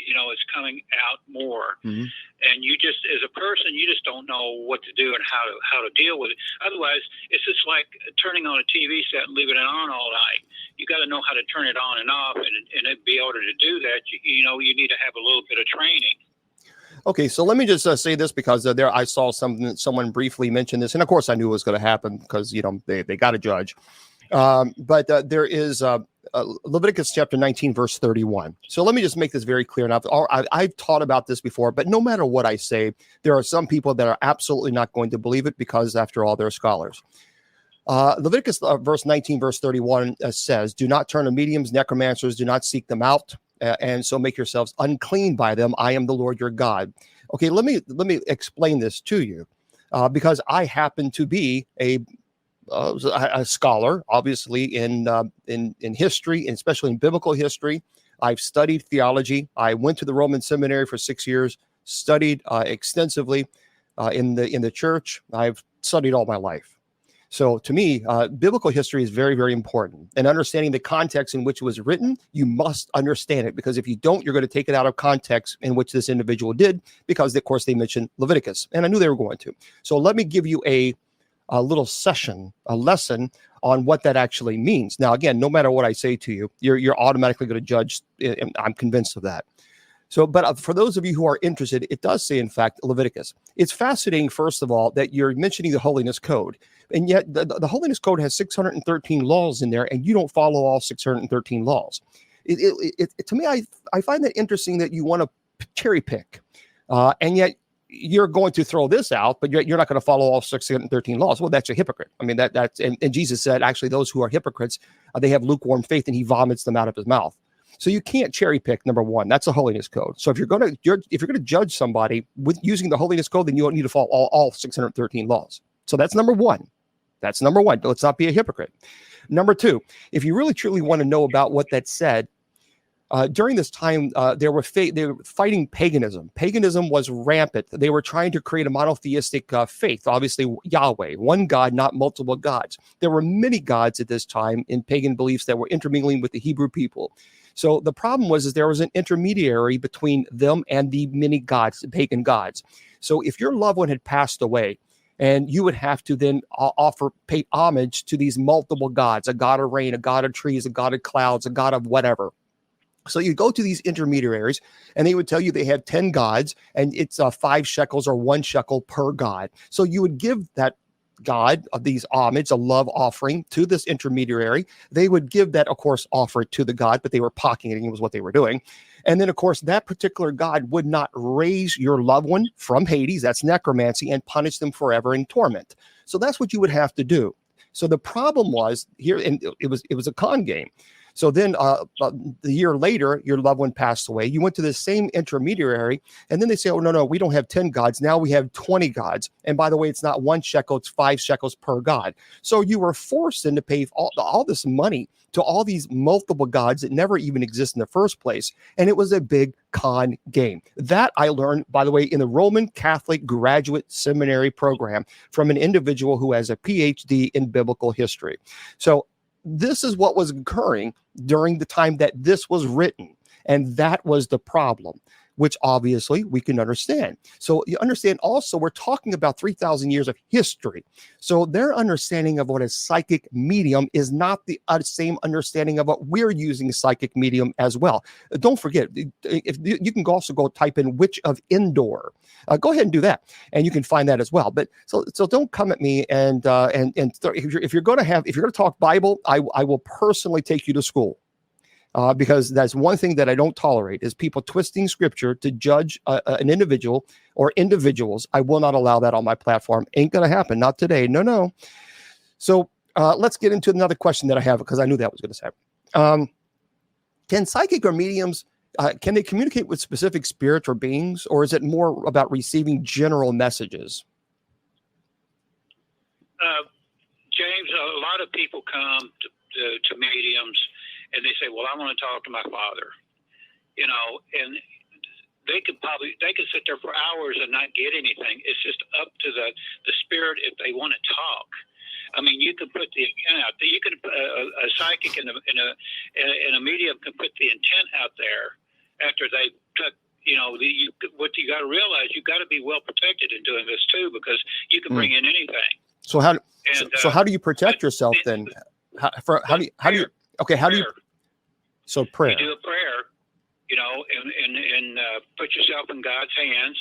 It's coming out more. Mm-hmm. And you just, as a person, you just don't know what to do and how to deal with it. Otherwise, it's just like turning on a TV set and leaving it on all night. You got to know how to turn it on and off, and be able to do that, you need to have a little bit of training. Okay, so let me just say this, because I saw someone briefly mention this, and of course I knew it was going to happen because they got to judge. But there is Leviticus chapter 19, verse 31. So let me just make this very clear. Now, I've taught about this before, but no matter what I say, there are some people that are absolutely not going to believe it because, after all, they're scholars. Leviticus verse 19, verse 31 says, "Do not turn to mediums, necromancers, do not seek them out, and so make yourselves unclean by them. I am the Lord your God." Okay, let me explain this to you, because I happen to be a scholar, obviously in history, and especially in biblical history. I've studied theology. I went to the Roman seminary for 6 years, studied extensively in the church. I've studied all my life. So to me, biblical history is very, very important. And understanding the context in which it was written, you must understand it, because if you don't, you're going to take it out of context in which this individual did, because of course they mentioned Leviticus, and I knew they were going to. So let me give you a little lesson on what that actually means. Now, again, no matter what I say to you, you're automatically going to judge. And I'm convinced of that. So, but for those of you who are interested, it does say, in fact, Leviticus. It's fascinating, first of all, that you're mentioning the Holiness Code. And yet the Holiness Code has 613 laws in there, and you don't follow all 613 laws. To me, I find that interesting that you want to cherry pick. And yet you're going to throw this out, but you're not going to follow all 613 laws. Well, that's a hypocrite. I mean, that's and Jesus said, actually, those who are hypocrites, they have lukewarm faith, and he vomits them out of his mouth. So you can't cherry pick. Number one, that's a holiness code. So if you're going to judge somebody with using the holiness code, then you don't need to follow all 613 laws. So that's number one. That's number one. Let's not be a hypocrite. Number two, if you really truly want to know about what that said, during this time, they were fighting paganism. Paganism was rampant. They were trying to create a monotheistic faith, obviously Yahweh, one God, not multiple gods. There were many gods at this time in pagan beliefs that were intermingling with the Hebrew people. So the problem was there was an intermediary between them and the many gods, the pagan gods. So if your loved one had passed away, and you would have to then pay homage to these multiple gods, a god of rain, a god of trees, a god of clouds, a god of whatever. So you go to these intermediaries and they would tell you they have 10 gods and it's 5 shekels or 1 shekel per god. So you would give that god of these homage, a love offering to this intermediary. They would give that, of course, offer it to the god, but they were pocketing, it was what they were doing. And then, of course, that particular god would not raise your loved one from Hades, that's necromancy, and punish them forever in torment. So that's what you would have to do. So the problem was here, and it was a con game. So then the year later, your loved one passed away. You went to the same intermediary, and then they say, oh, no, we don't have 10 gods. Now we have 20 gods. And by the way, it's not 1 shekel, it's 5 shekels per god. So you were forced then to pay all this money to all these multiple gods that never even exist in the first place. And it was a big con game. That I learned, by the way, in the Roman Catholic Graduate Seminary program from an individual who has a PhD in biblical history. So this is what was occurring during the time that this was written. And that was the problem, which obviously we can understand. So you understand also, we're talking about 3,000 years of history. So their understanding of what a psychic medium is not the same understanding of what we're using psychic medium as well. Don't forget, if you can also go type in witch of Endor. Go ahead and do that, and you can find that as well. But so don't come at me and if you're going to talk Bible, I will personally take you to school. Because that's one thing that I don't tolerate is people twisting scripture to judge an individual or individuals. I will not allow that on my platform. Ain't going to happen. Not today. No. So let's get into another question that I have, because I knew that was going to happen. Can psychic or mediums, can they communicate with specific spirits or beings, or is it more about receiving general messages? James, a lot of people come to mediums and they say, well, I want to talk to my father, and they could sit there for hours and not get anything. It's just up to the spirit if they want to talk. I mean, you can put the intent out there. You can a psychic and a medium can put the intent out there after they took. What you got to realize, you got to be well protected in doing this too, because you can bring in anything. So how do you protect yourself then? How do you? Okay, how do you? So prayer. You do a prayer, and put yourself in God's hands.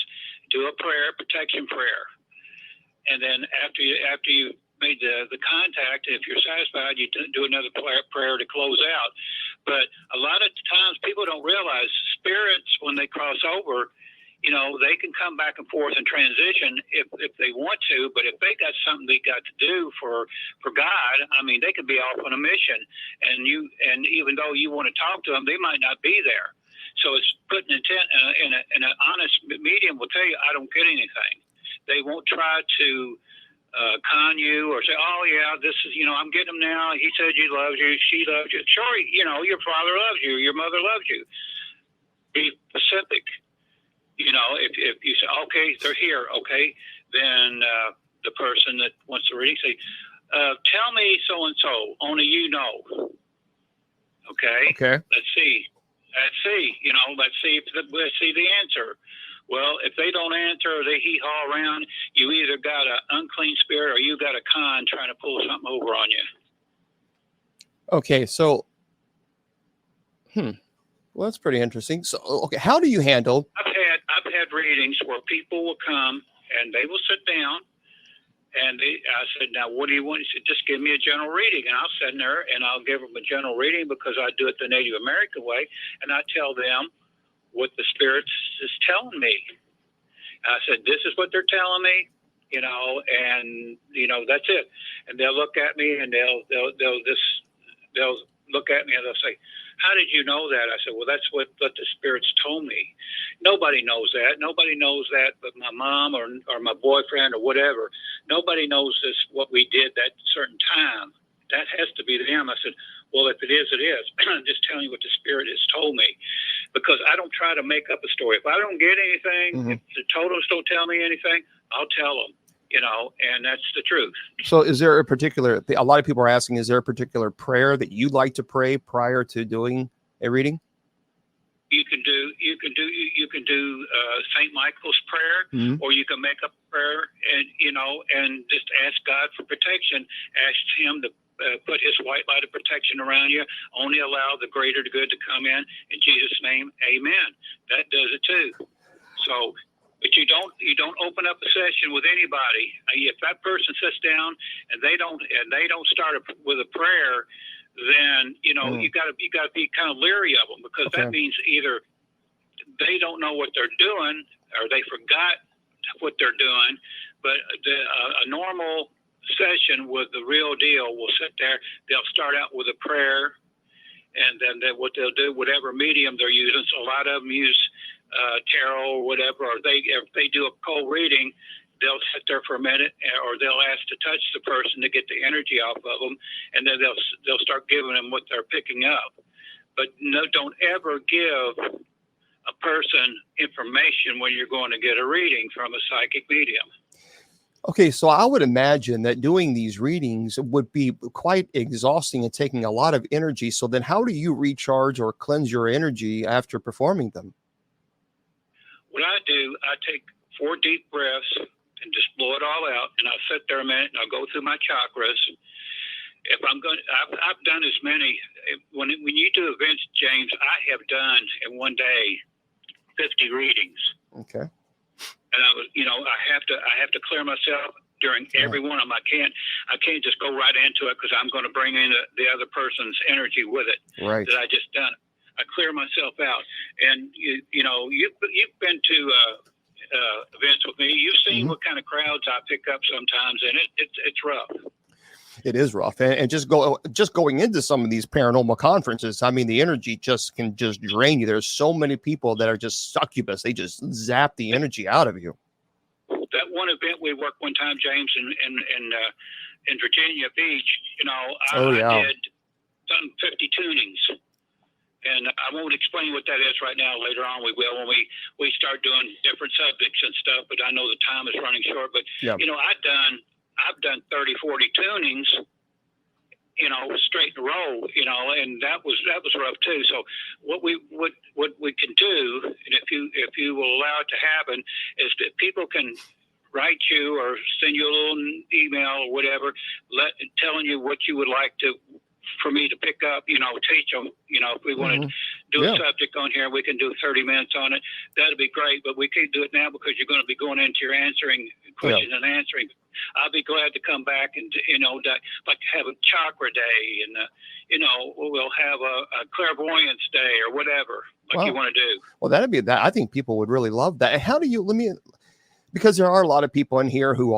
Do a prayer, protection prayer, and then after you made the contact, if you're satisfied, you do another prayer to close out. But a lot of times, people don't realize spirits, when they cross over, they can come back and forth and transition if they want to, but if they got something they got to do for God, I mean, they could be off on a mission, and even though you want to talk to them, they might not be there. So it's putting intent, and an honest medium will tell you, I don't get anything. They won't try to con you or say, oh yeah, this is, I'm getting him now. He said he loves you. She loves you. Sure, your father loves you. Your mother loves you. Be specific. If you say, okay, they're here, okay, then the person that wants to read, say, tell me so-and-so, only you know. Okay. Let's see. Let's see the answer. Well, if they don't answer or they hee-haw around, you either got an unclean spirit or you got a con trying to pull something over on you. Okay, so, well, that's pretty interesting. So, okay, how do you handle? I've had readings where people will come and they will sit down, and I said, now what do you want? He said, just give me a general reading, and I'll sit there and I'll give them a general reading because I do it the Native American way, and I tell them what the spirits is telling me. I said, this is what they're telling me, and that's it. And they'll look at me and they'll look at me and they'll say, how did you know that? I said, well, that's what the spirits told me. Nobody knows that. Nobody knows that but my mom or my boyfriend or whatever. Nobody knows this, what we did that certain time. That has to be them. I said, well, if it is, it is. I'm just telling you what the spirit has told me, because I don't try to make up a story. If I don't get anything, if the totems don't tell me anything, I'll tell them, and that's the truth. So is there a lot of people are asking, is there a particular prayer that you'd like to pray prior to doing a reading? You can do St. Michael's prayer, or you can make up a prayer and just ask God for protection. Ask him to put his white light of protection around you. Only allow the greater good to come in Jesus' name. Amen. That does it too. So, but you don't open up a session with anybody. If that person sits down and they don't start with a prayer, then you got to be kind of leery of them, because that means either they don't know what they're doing or they forgot what they're doing. But a normal session with the real deal will sit there. They'll start out with a prayer, and then what they'll do, whatever medium they're using. So a lot of them use tarot or whatever, or if they do a cold reading, they'll sit there for a minute, or they'll ask to touch the person to get the energy off of them, and then they'll start giving them what they're picking up. But no, don't ever give a person information when you're going to get a reading from a psychic medium. Okay, so I would imagine that doing these readings would be quite exhausting and taking a lot of energy. So then how do you recharge or cleanse your energy after performing them? What I do, I take 4 deep breaths and just blow it all out, and I'll sit there a minute and I'll go through my chakras. I've done as many. When you do events, James, I have done in one day 50 readings. Okay. And I have to clear myself during every one of them. I can't just go right into it, because I'm going to bring in the other person's energy with it. Right. That I just done. I clear myself out. And you've been to events with me. You've seen what kind of crowds I pick up sometimes, and it's rough. It is rough. And just going into some of these paranormal conferences, I mean, the energy can drain you. There's so many people that are just succubus. They just zap the energy out of you. That one event we worked one time, James, in Virginia Beach, I did some 50 tunings. And I won't explain what that is right now. Later on, we will when we start doing different subjects and stuff. But I know the time is running short. But I've done 30, 40 tunings, straight in a row, and that was rough too. So what we can do, and if you will allow it to happen, is that people can write you or send you a little email or whatever, telling you what you would like for me to pick up, teach them, if we want to do a subject on here, we can do 30 minutes on it. That'd be great, but we can't do it now because you're going to be going into your answering questions and answering. I'll be glad to come back and, like have a chakra day and, we'll have a clairvoyance day or whatever, you want to do. Well, that'd be that. I think people would really love that. How do you, because there are a lot of people in here who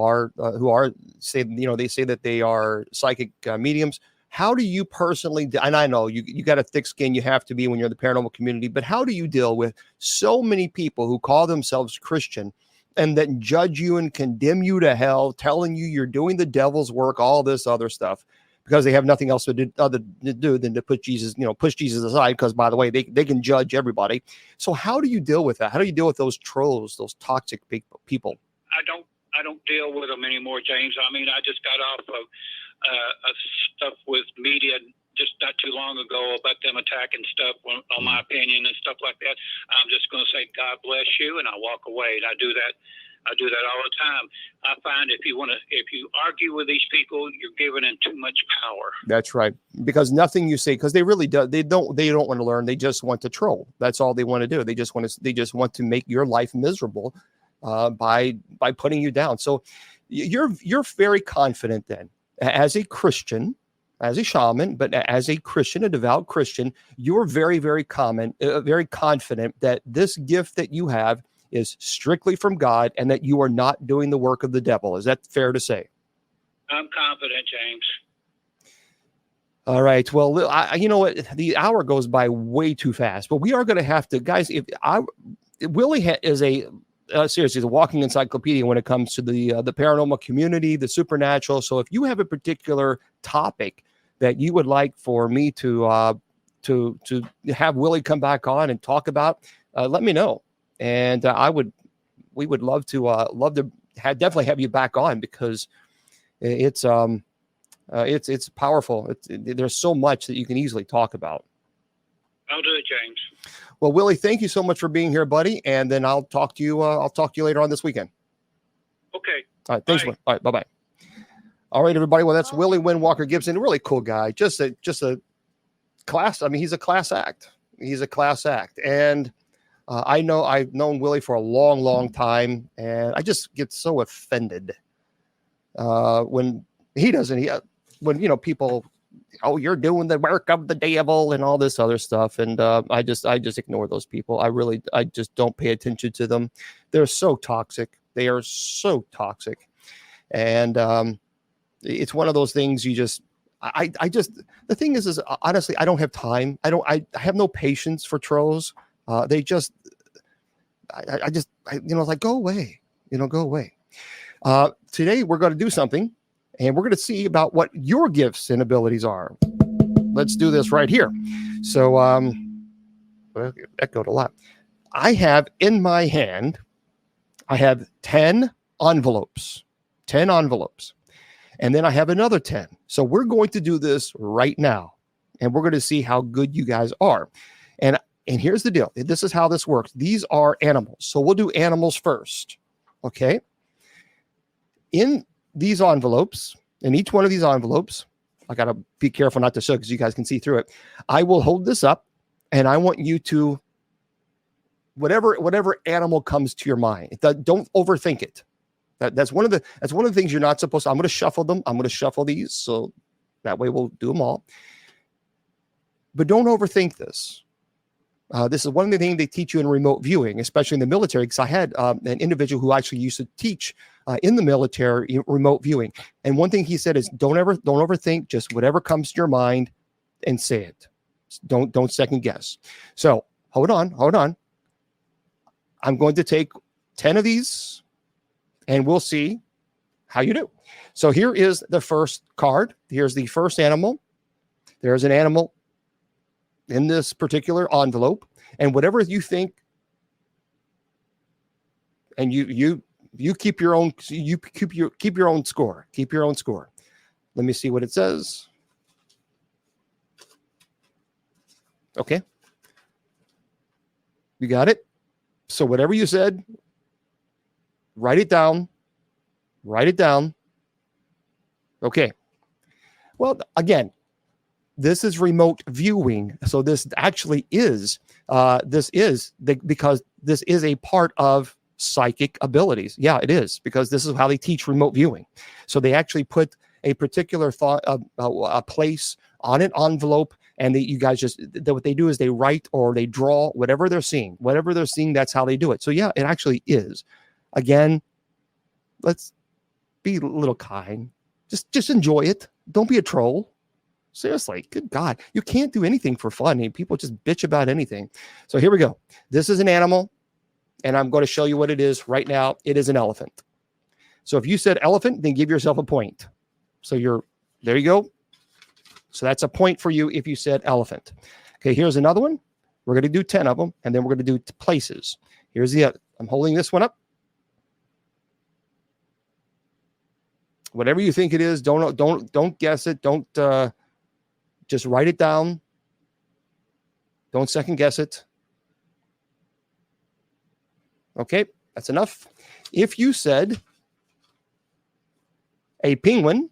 say that they are psychic mediums. How do you personally, and I know you got a thick skin, you have to be when you're in the paranormal community, but how do you deal with so many people who call themselves Christian and then judge you and condemn you to hell, telling you you're doing the devil's work, all this other stuff, because they have nothing else to do than to push Jesus aside, because, by the way, they can judge everybody. So how do you deal with that? How do you deal with those trolls, those toxic people? I don't deal with them anymore, James. I mean, I just got off of stuff with media just not too long ago about them attacking stuff on my opinion and stuff like that. I'm just going to say, God bless you, and I walk away. And I do that all the time. I find if you argue with these people, you're giving them too much power. That's right. Because nothing you say, because they really do, they don't want to learn. They just want to troll. That's all they want to do. They just want to make your life miserable by putting you down. So you're very confident then, as a Christian, as a shaman, but as a Christian, a devout Christian, you're very, very confident that this gift that you have is strictly from God and that you are not doing the work of the devil. Is that fair to say? I'm confident, James. All right. Well, you know what? The hour goes by way too fast, but we are going to have to, guys. Willie is seriously a walking encyclopedia when it comes to the paranormal community, the supernatural. So if you have a particular topic that you would like for me to have Willie come back on and talk about, let me know, and we would love to definitely have you back on, because it's powerful. There's so much that you can easily talk about. I'll do it, James. Well, Willie, thank you so much for being here, buddy. And then I'll talk to you later on this weekend. Okay. All right. Thanks. All right. Bye-bye. All right, everybody. Well, that's Willie Windwalker Gibson. A really cool guy. Just a class. I mean, he's a class act. And I've known Willie for a long, long time. And I just get so offended when he doesn't. When people, oh, you're doing the work of the devil and all this other stuff. And I just ignore those people. I just don't pay attention to them. They're so toxic. They are so toxic. And it's one of those things the thing is honestly, I don't have time. I have no patience for trolls. Like, go away, go away. Today we're going to do something, and we're going to see about what your gifts and abilities are. Let's do this right here. So, echoed a lot. I have in my hand, 10 envelopes. 10 envelopes. And then I have another 10. So we're going to do this right now. And we're going to see how good you guys are. And here's the deal. This is how this works. These are animals. So we'll do animals first. Okay. In these envelopes, in each one of these envelopes, I got to be careful not to show because you guys can see through it. I will hold this up, and I want you to, whatever animal comes to your mind, don't overthink it. That's one of the things you're not supposed to. I'm going to shuffle them. I'm going to shuffle these, so that way we'll do them all. But don't overthink this. This is one of the things they teach you in remote viewing, especially in the military, because I had an individual who actually used to teach in the military remote viewing. And one thing he said is, don't overthink, just whatever comes to your mind and say it. Don't second guess. So hold on. I'm going to take 10 of these, and we'll see how you do. So here is the first card. Here's the first animal. There's an animal in this particular envelope, and whatever you think, and you keep your own, keep your own score. Keep your own score. Let me see what it says. Okay. You got it? So whatever you said, write it down. Okay. Well, again, this is remote viewing. So this actually is, because this is a part of psychic abilities. Yeah, it is, because this is how they teach remote viewing. So they actually put a particular a place on an envelope, and you guys what they do is they write or they draw whatever they're seeing. That's how they do it. So yeah, it actually is. Again, let's be a little kind. Just enjoy it. Don't be a troll. Seriously, good God. You can't do anything for fun. I mean, people just bitch about anything. So here we go. This is an animal, and I'm going to show you what it is right now. It is an elephant. So if you said elephant, then give yourself a point. So there you go. So that's a point for you if you said elephant. Okay, here's another one. We're going to do 10 of them, and then we're going to do places. Here's the other. I'm holding this one up. Whatever you think it is, don't guess it. Don't just write it down. Don't second guess it. Okay, that's enough. If you said a penguin,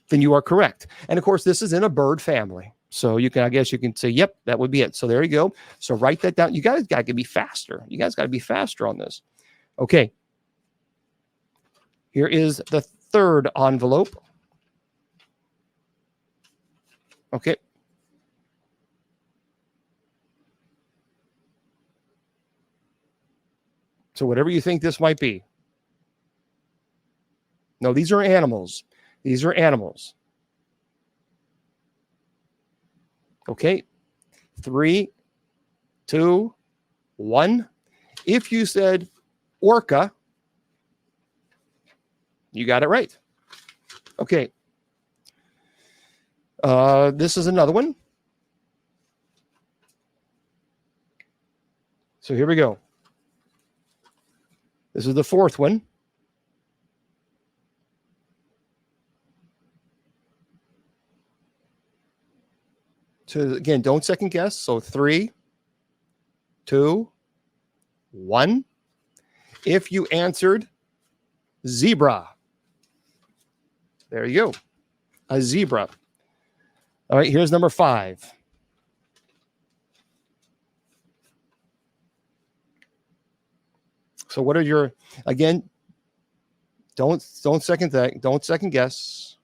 then you are correct. And of course, this is in a bird family. So I guess you can say, yep, that would be it. So there you go. So write that down. You guys got to be faster. You guys got to be faster on this. Okay. Here is the third envelope. Okay. So whatever you think this might be. No, these are animals. These are animals. Okay. 3, 2, 1. If you said orca, you got it right. Okay. This is another one. So here we go. This is the fourth one. So again, don't second guess. So 3, 2, 1. If you answered zebra, there you go. A zebra. All right, here's number 5. So what are your, again, don't second guess.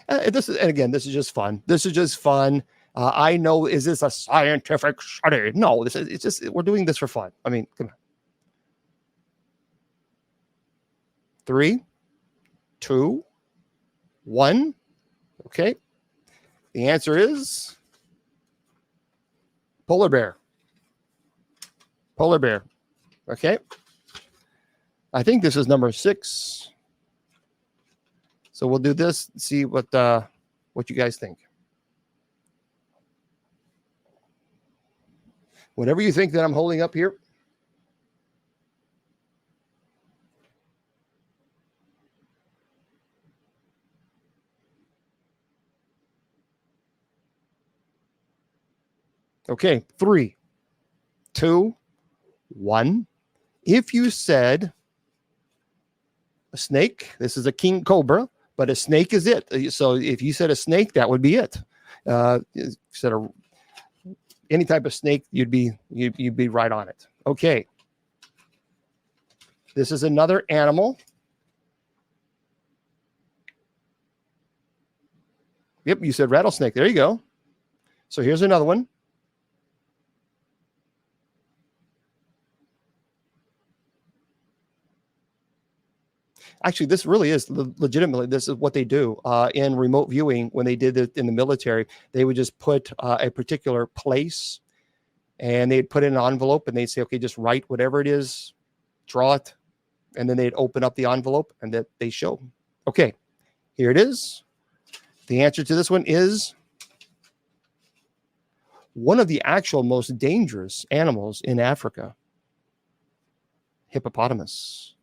This is just fun. This is just fun. I know, is this a scientific study? No, it's just, we're doing this for fun. I mean, come on. 3, 2, 1. Okay. The answer is polar bear. Polar bear. Okay. I think this is number 6. So we'll do this, see what you guys think. Whatever you think that I'm holding up here. Okay, 3, 2, 1. If you said a snake, this is a king cobra, but a snake is it. So if you said a snake, that would be it. If you said any type of snake, you'd be right on it. Okay. This is another animal. Yep, you said rattlesnake. There you go. So here's another one. Actually, this really is legitimately, this is what they do in remote viewing. When they did it in the military, they would just put a particular place and they'd put in an envelope and they'd say, okay, just write whatever it is, draw it. And then they'd open up the envelope and that they show. Okay, here it is. The answer to this one is one of the actual most dangerous animals in Africa, hippopotamus.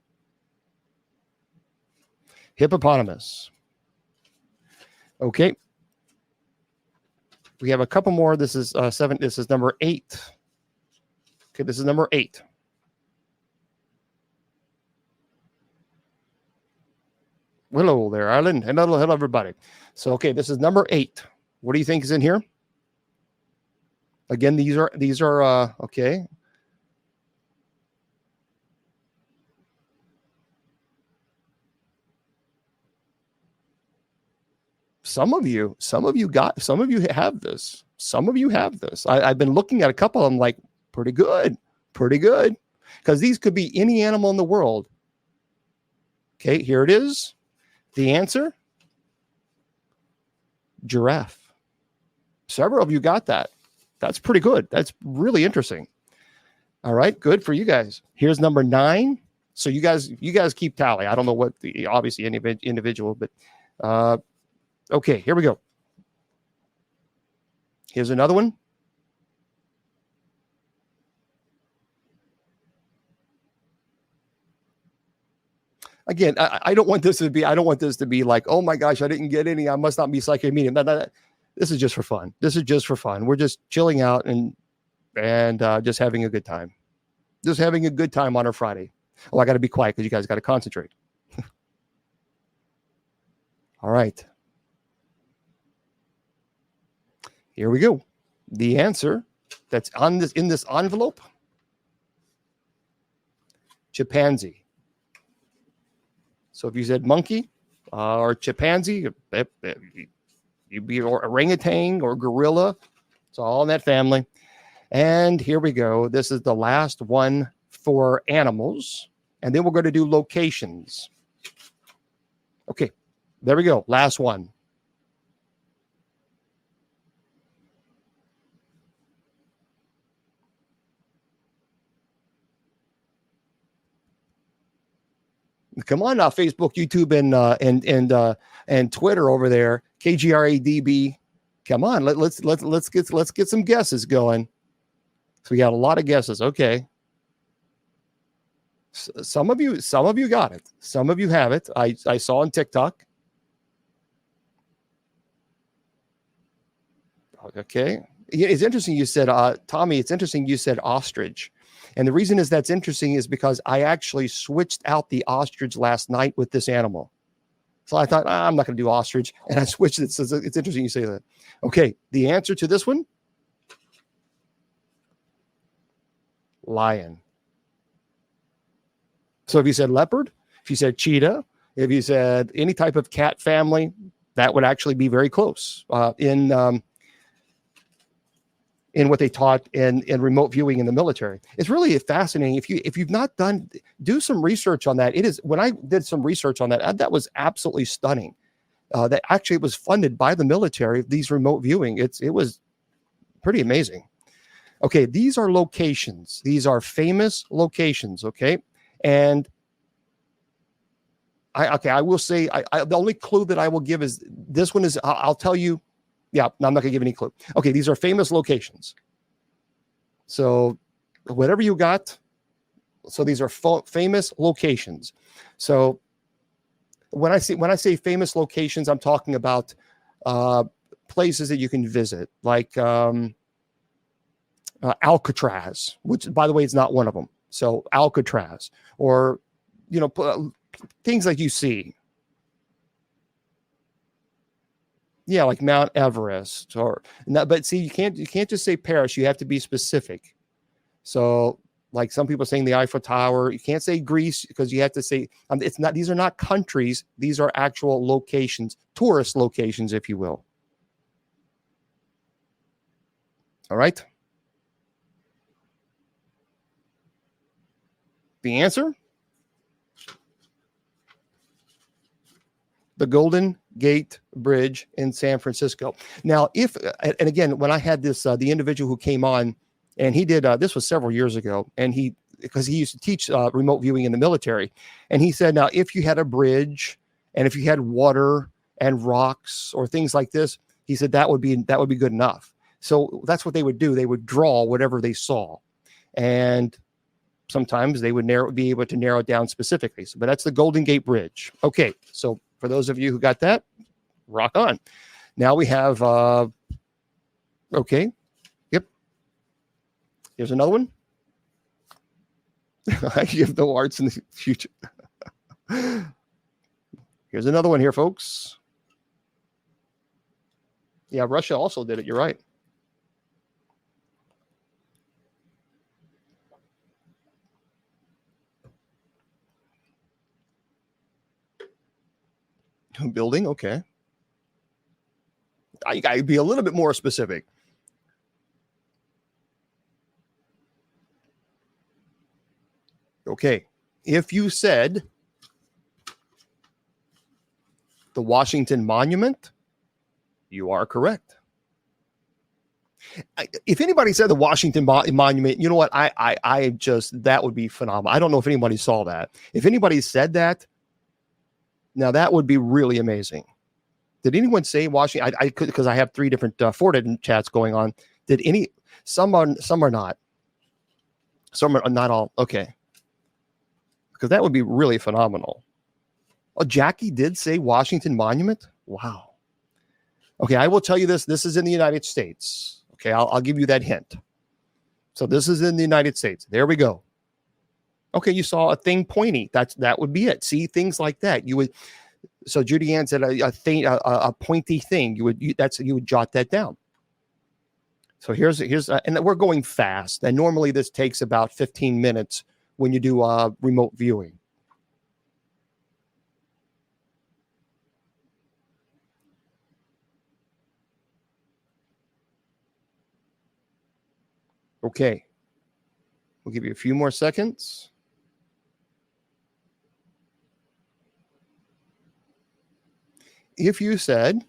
Hippopotamus. Okay. We have a couple more. This is 7. This is number 8. Okay, this is number 8. Hello there, Ireland. Hello, everybody. So, okay, this is number 8. What do you think is in here? Again, these are okay. Some of you have this. Some of you have this. I've been looking at a couple of them like pretty good. Because these could be any animal in the world. Okay, here it is. The answer, giraffe. Several of you got that. That's pretty good. That's really interesting. All right, good for you guys. Here's number 9. So you guys keep tally. I don't know what obviously any individual, but okay, here we go. Here's another one. Again, I don't want this to be like, oh my gosh, I didn't get any. I must not be psychic medium. This is just for fun. We're just chilling out and just having a good time. Just having a good time on our Friday. Oh, I got to be quiet because you guys got to concentrate. All right. Here we go. The answer that's in this envelope, chimpanzee. So if you said monkey or chimpanzee, you'd be orangutan or gorilla. It's all in that family. And here we go. This is the last one for animals. And then we're going to do locations. Okay, there we go. Last one. Come on now, Facebook, YouTube, and Twitter over there. KGRADB. Come on, let's get some guesses going. So we got a lot of guesses. Okay. Some of you got it. Some of you have it. I saw on TikTok. Okay. It's interesting you said, Tommy, it's interesting you said ostrich. And the reason is that's interesting is because I actually switched out the ostrich last night with this animal. So I thought, I'm not going to do ostrich. And I switched it. So it's interesting you say that. Okay. The answer to this one, lion. So if you said leopard, if you said cheetah, if you said any type of cat family, that would actually be very close in what they taught in remote viewing in the military. It's really fascinating. If you've not done, do some research on that. It is, when I did some research on that, that was absolutely stunning. That actually was funded by the military, these remote viewing. It was pretty amazing. Okay, these are locations. These are famous locations, okay? And I will say, the only clue that I will give is this one is, I'll tell you, yeah, I'm not going to give any clue. Okay, these are famous locations. So whatever you got, so these are famous locations. So when I say famous locations, I'm talking about places that you can visit, like Alcatraz, which, by the way, is not one of them. So Alcatraz, or, things like you see. Yeah, like Mount Everest, but see, you can't just say Paris. You have to be specific. So, like some people saying the Eiffel Tower, you can't say Greece because you have to say it's not. These are not countries. These are actual locations, tourist locations, if you will. All right. The answer: the Golden Gate Bridge in San Francisco. Now, and again, when I had this, the individual who came on, and he did, this was several years ago, and because he used to teach remote viewing in the military, and he said, now, if you had a bridge, and if you had water and rocks or things like this, he said that would be good enough. So that's what they would do. They would draw whatever they saw, and sometimes they would be able to narrow it down specifically. But that's the Golden Gate Bridge. Okay, so for those of you who got that, rock on. Now we have, okay, yep. Here's another one. I have no arts in the future. Here's another one here, folks. Yeah, Russia also did it. You're right. Building, okay. I got to be a little bit more specific. Okay, if you said the Washington Monument, you are correct. If anybody said the Washington Monument, you know what? I just, that would be phenomenal. I don't know if anybody saw that. If anybody said that, now that would be really amazing. Did anyone say Washington? I could, because I have 3 different 4 different chats going on. Did any? Some are not. Some are not all. Okay, because that would be really phenomenal. Oh, Jackie did say Washington Monument. Wow. Okay, I will tell you this. This is in the United States. Okay, I'll give you that hint. So this is in the United States. There we go. Okay, you saw a thing pointy. That would be it. See, things like that. You would. So Judy Ann said a pointy thing. You would jot that down. So here's and we're going fast. And normally this takes about 15 minutes when you do remote viewing. Okay, we'll give you a few more seconds. If you said,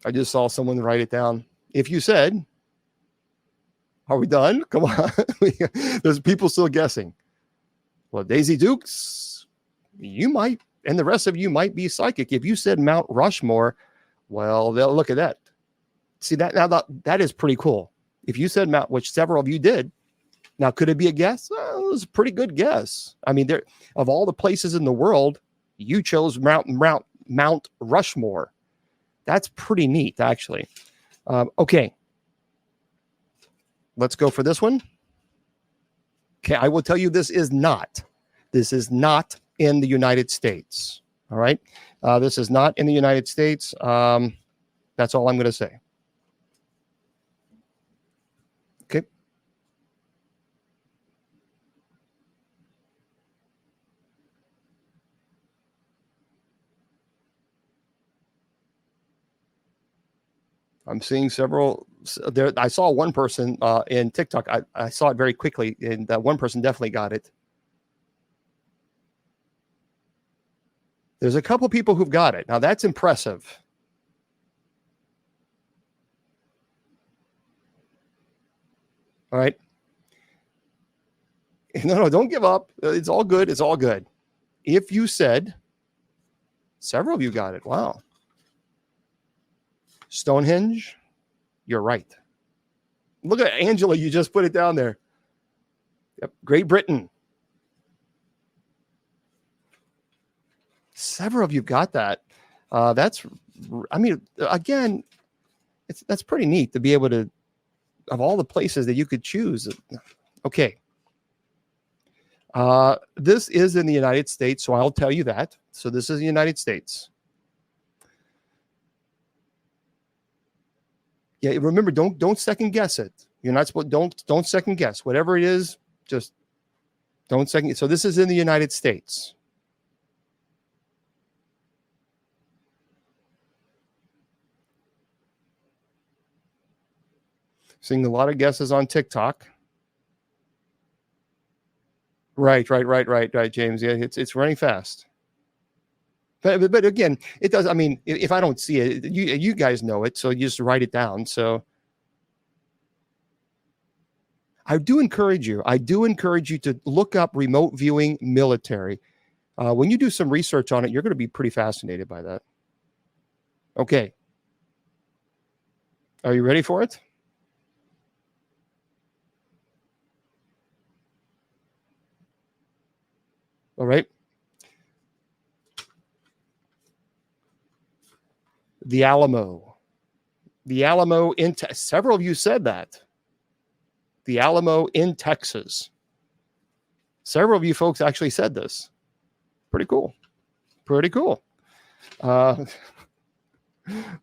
I just saw someone write it down. If you said, are we done? Come on. There's people still guessing. Well, Daisy Dukes, you might, and the rest of you might be psychic. If you said Mount Rushmore, well, they'll look at that. See that now that is pretty cool. If you said Mount, which several of you did, now could it be a guess? Well, it was a pretty good guess. I mean, there of all the places in the world, you chose Mount Rushmore. That's pretty neat, actually. Okay, let's go for this one. Okay, I will tell you this is not in the United States. All right, this is not in the United States. That's all I'm going to say. Okay. I'm seeing several there. I saw one person in TikTok. I saw it very quickly, and that one person definitely got it. There's a couple people who've got it. Now that's impressive. All right. No, don't give up. It's all good. It's all good. If you said, several of you got it. Wow. Stonehenge, you're right. Look at Angela. You just put it down there. Yep. Great Britain. Several of you got that. That's, I mean, again, that's pretty neat to be able to, of all the places that you could choose. Okay. This is in the United States, so I'll tell you that. So this is the United States. Yeah, remember, don't second guess it. You're not supposed, don't second guess. Whatever it is, just don't second. So this is in the United States. Seeing a lot of guesses on TikTok. Right, James. Yeah, it's running fast. But again, it does. I mean, if I don't see it, you guys know it, so you just write it down. So I do encourage you to look up remote viewing military. When you do some research on it, you're going to be pretty fascinated by that. Okay. Are you ready for it? All right. The Alamo. The Alamo in several of you said that. The Alamo in Texas. Several of you folks actually said this. Pretty cool. Pretty cool.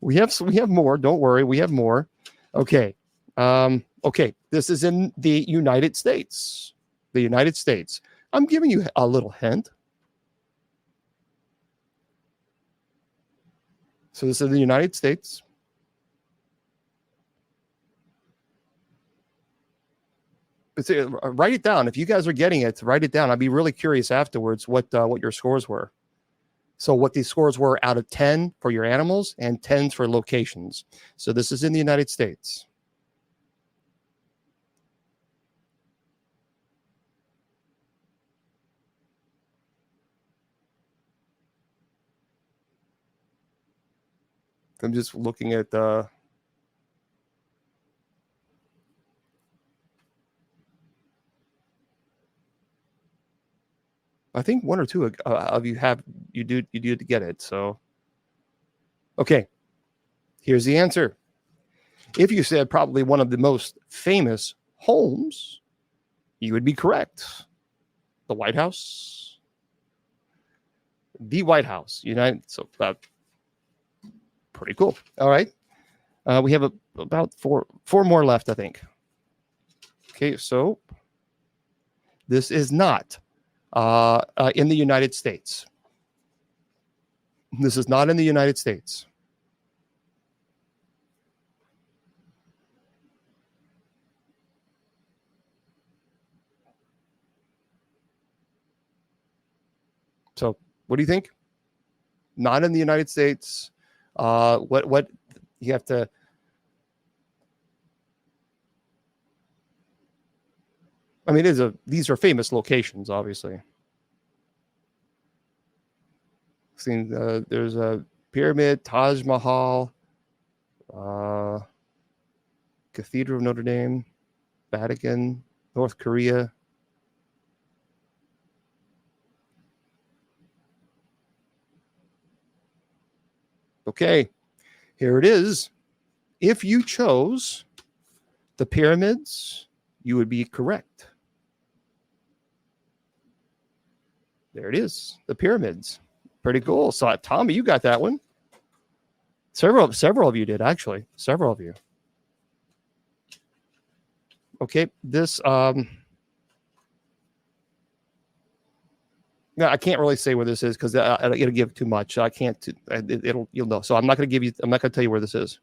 We have more. Don't worry. We have more. Okay. Okay. This is in the United States. The United States. I'm giving you a little hint. So this is the United States. Write it down. If you guys are getting it, write it down. I'd be really curious afterwards what your scores were. So what these scores were out of 10 for your animals and 10s for locations. So this is in the United States. I'm just looking at I think one or two of you do get it. So, okay, here's the answer. If you said probably one of the most famous homes, you would be correct. The White House. The White House. United. So pretty cool. All right. We have about four more left, I think. Okay, so this is not in the United States. This is not in the United States. So what do you think? Not in the United States. What you have to, I mean, these are famous locations, obviously. There's a pyramid, Taj Mahal, Cathedral of Notre Dame, Vatican, North Korea. Okay, here it is. If you chose the pyramids, you would be correct. There it is, the pyramids. Pretty cool. So, Tommy, you got that one. Several of you did, actually. Several of you. Okay, this no, I can't really say where this is because it'll give too much. I can't. You'll know. So I'm not going to give you. I'm not going to tell you where this is.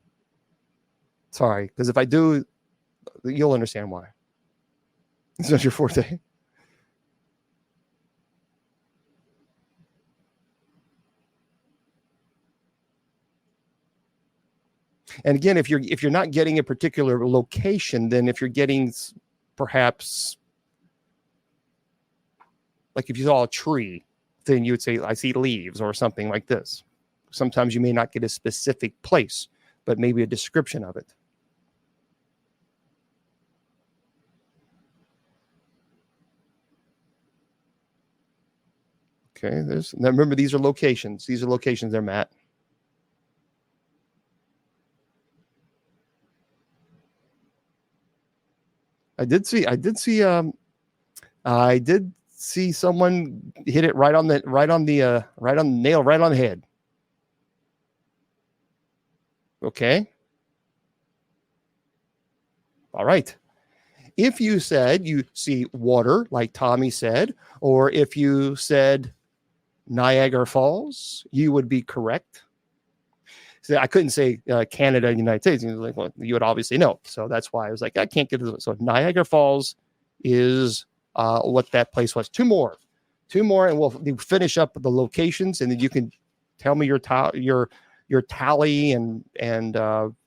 Sorry, because if I do, you'll understand why. It's not your forte. And again, if you're not getting a particular location, then if you're getting perhaps like if you saw a tree, then you would say, I see leaves or something like this. Sometimes you may not get a specific place, but maybe a description of it. Okay, now remember, these are locations. These are locations there, Matt. I did see someone hit it right on the nail, right on the head. Okay. All right. If you said you see water, like Tommy said, or if you said Niagara Falls, you would be correct. So I couldn't say Canada and United States. Like, well, you would obviously know. So that's why I was like, I can't get to it. So Niagara Falls is what that place was. Two more, and we'll finish up the locations, and then you can tell me your tally and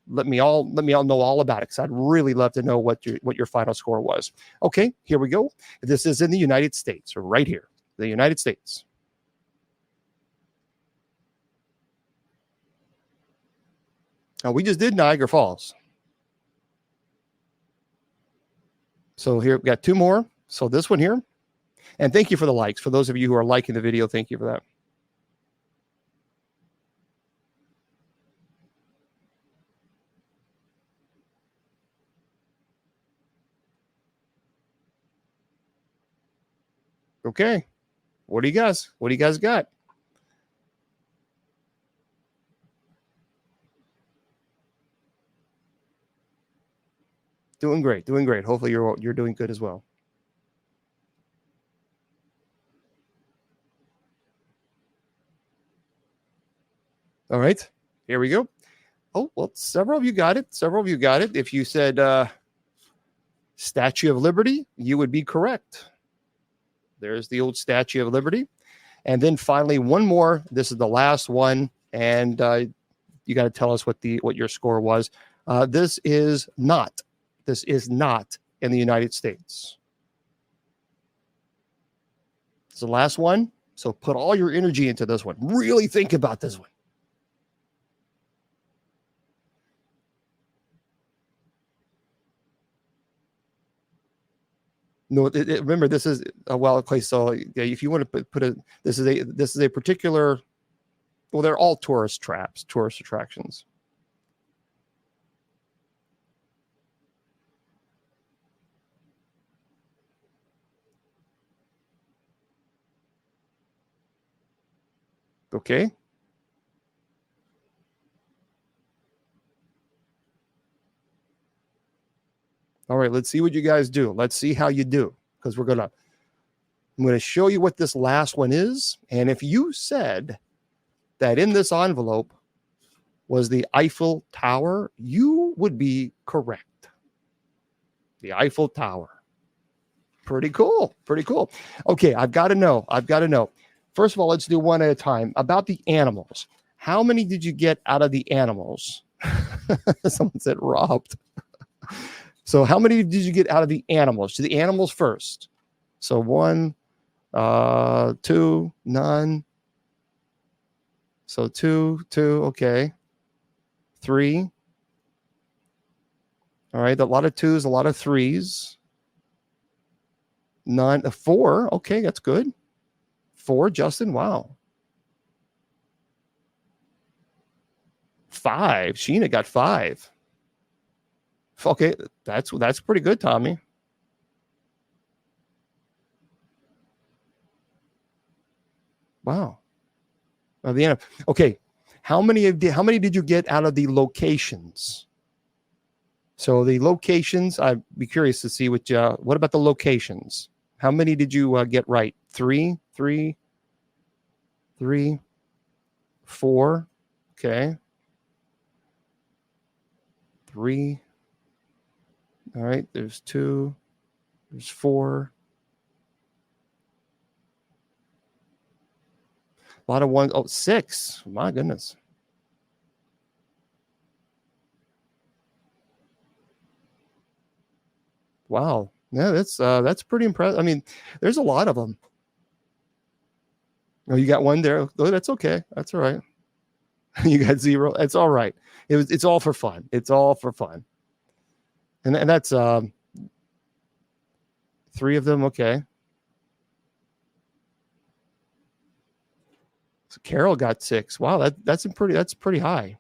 let me all know all about it, because I'd really love to know what your final score was. Okay, here we go. This is in the United States, right here, the United States. Now, we just did Niagara Falls. So here we've got two more. So this one here. And thank you for the likes. For those of you who are liking the video, thank you for that. Okay. What do you guys got? Doing great. Hopefully you're doing good as well. All right, here we go. Oh, well, several of you got it. If you said Statue of Liberty, you would be correct. There's the old Statue of Liberty. And then finally, one more. This is the last one, and you got to tell us what your score was. This is not in the United States. It's the last one. So put all your energy into this one. Really think about this one. No, remember, this is a wild place. So if you want to this is a particular, well, they're all tourist attractions. Okay. All right, let's see what you guys do. Let's see how you do, because I'm going to show you what this last one is. And if you said that in this envelope was the Eiffel Tower, you would be correct. The Eiffel Tower. Pretty cool. Okay, I've got to know. First of all, let's do one at a time. About the animals. How many did you get out of the animals? Someone said robbed. So how many did you get out of the animals? To the animals first. So 1, 2, none. So two, okay. 3. All right, a lot of 2s, a lot of 3s. 4, okay, that's good. 4, Justin, wow. 5, Sheena got 5. Okay, that's pretty good, Tommy. Wow. The end. Okay, how many did you get out of the locations? So the locations, I'd be curious to see what about the locations? How many did you get right? 3, 4. Okay. 3. All right. There's 2. There's 4. A lot of 1s. Oh, 6. My goodness. Wow. Yeah, that's pretty impressive. I mean, there's a lot of them. Oh, you got 1 there. Oh, that's okay. That's all right. You got 0. It's all right. It's all for fun. It's all for fun. And that's 3 of them. Okay. So Carol got 6. Wow, that's pretty high.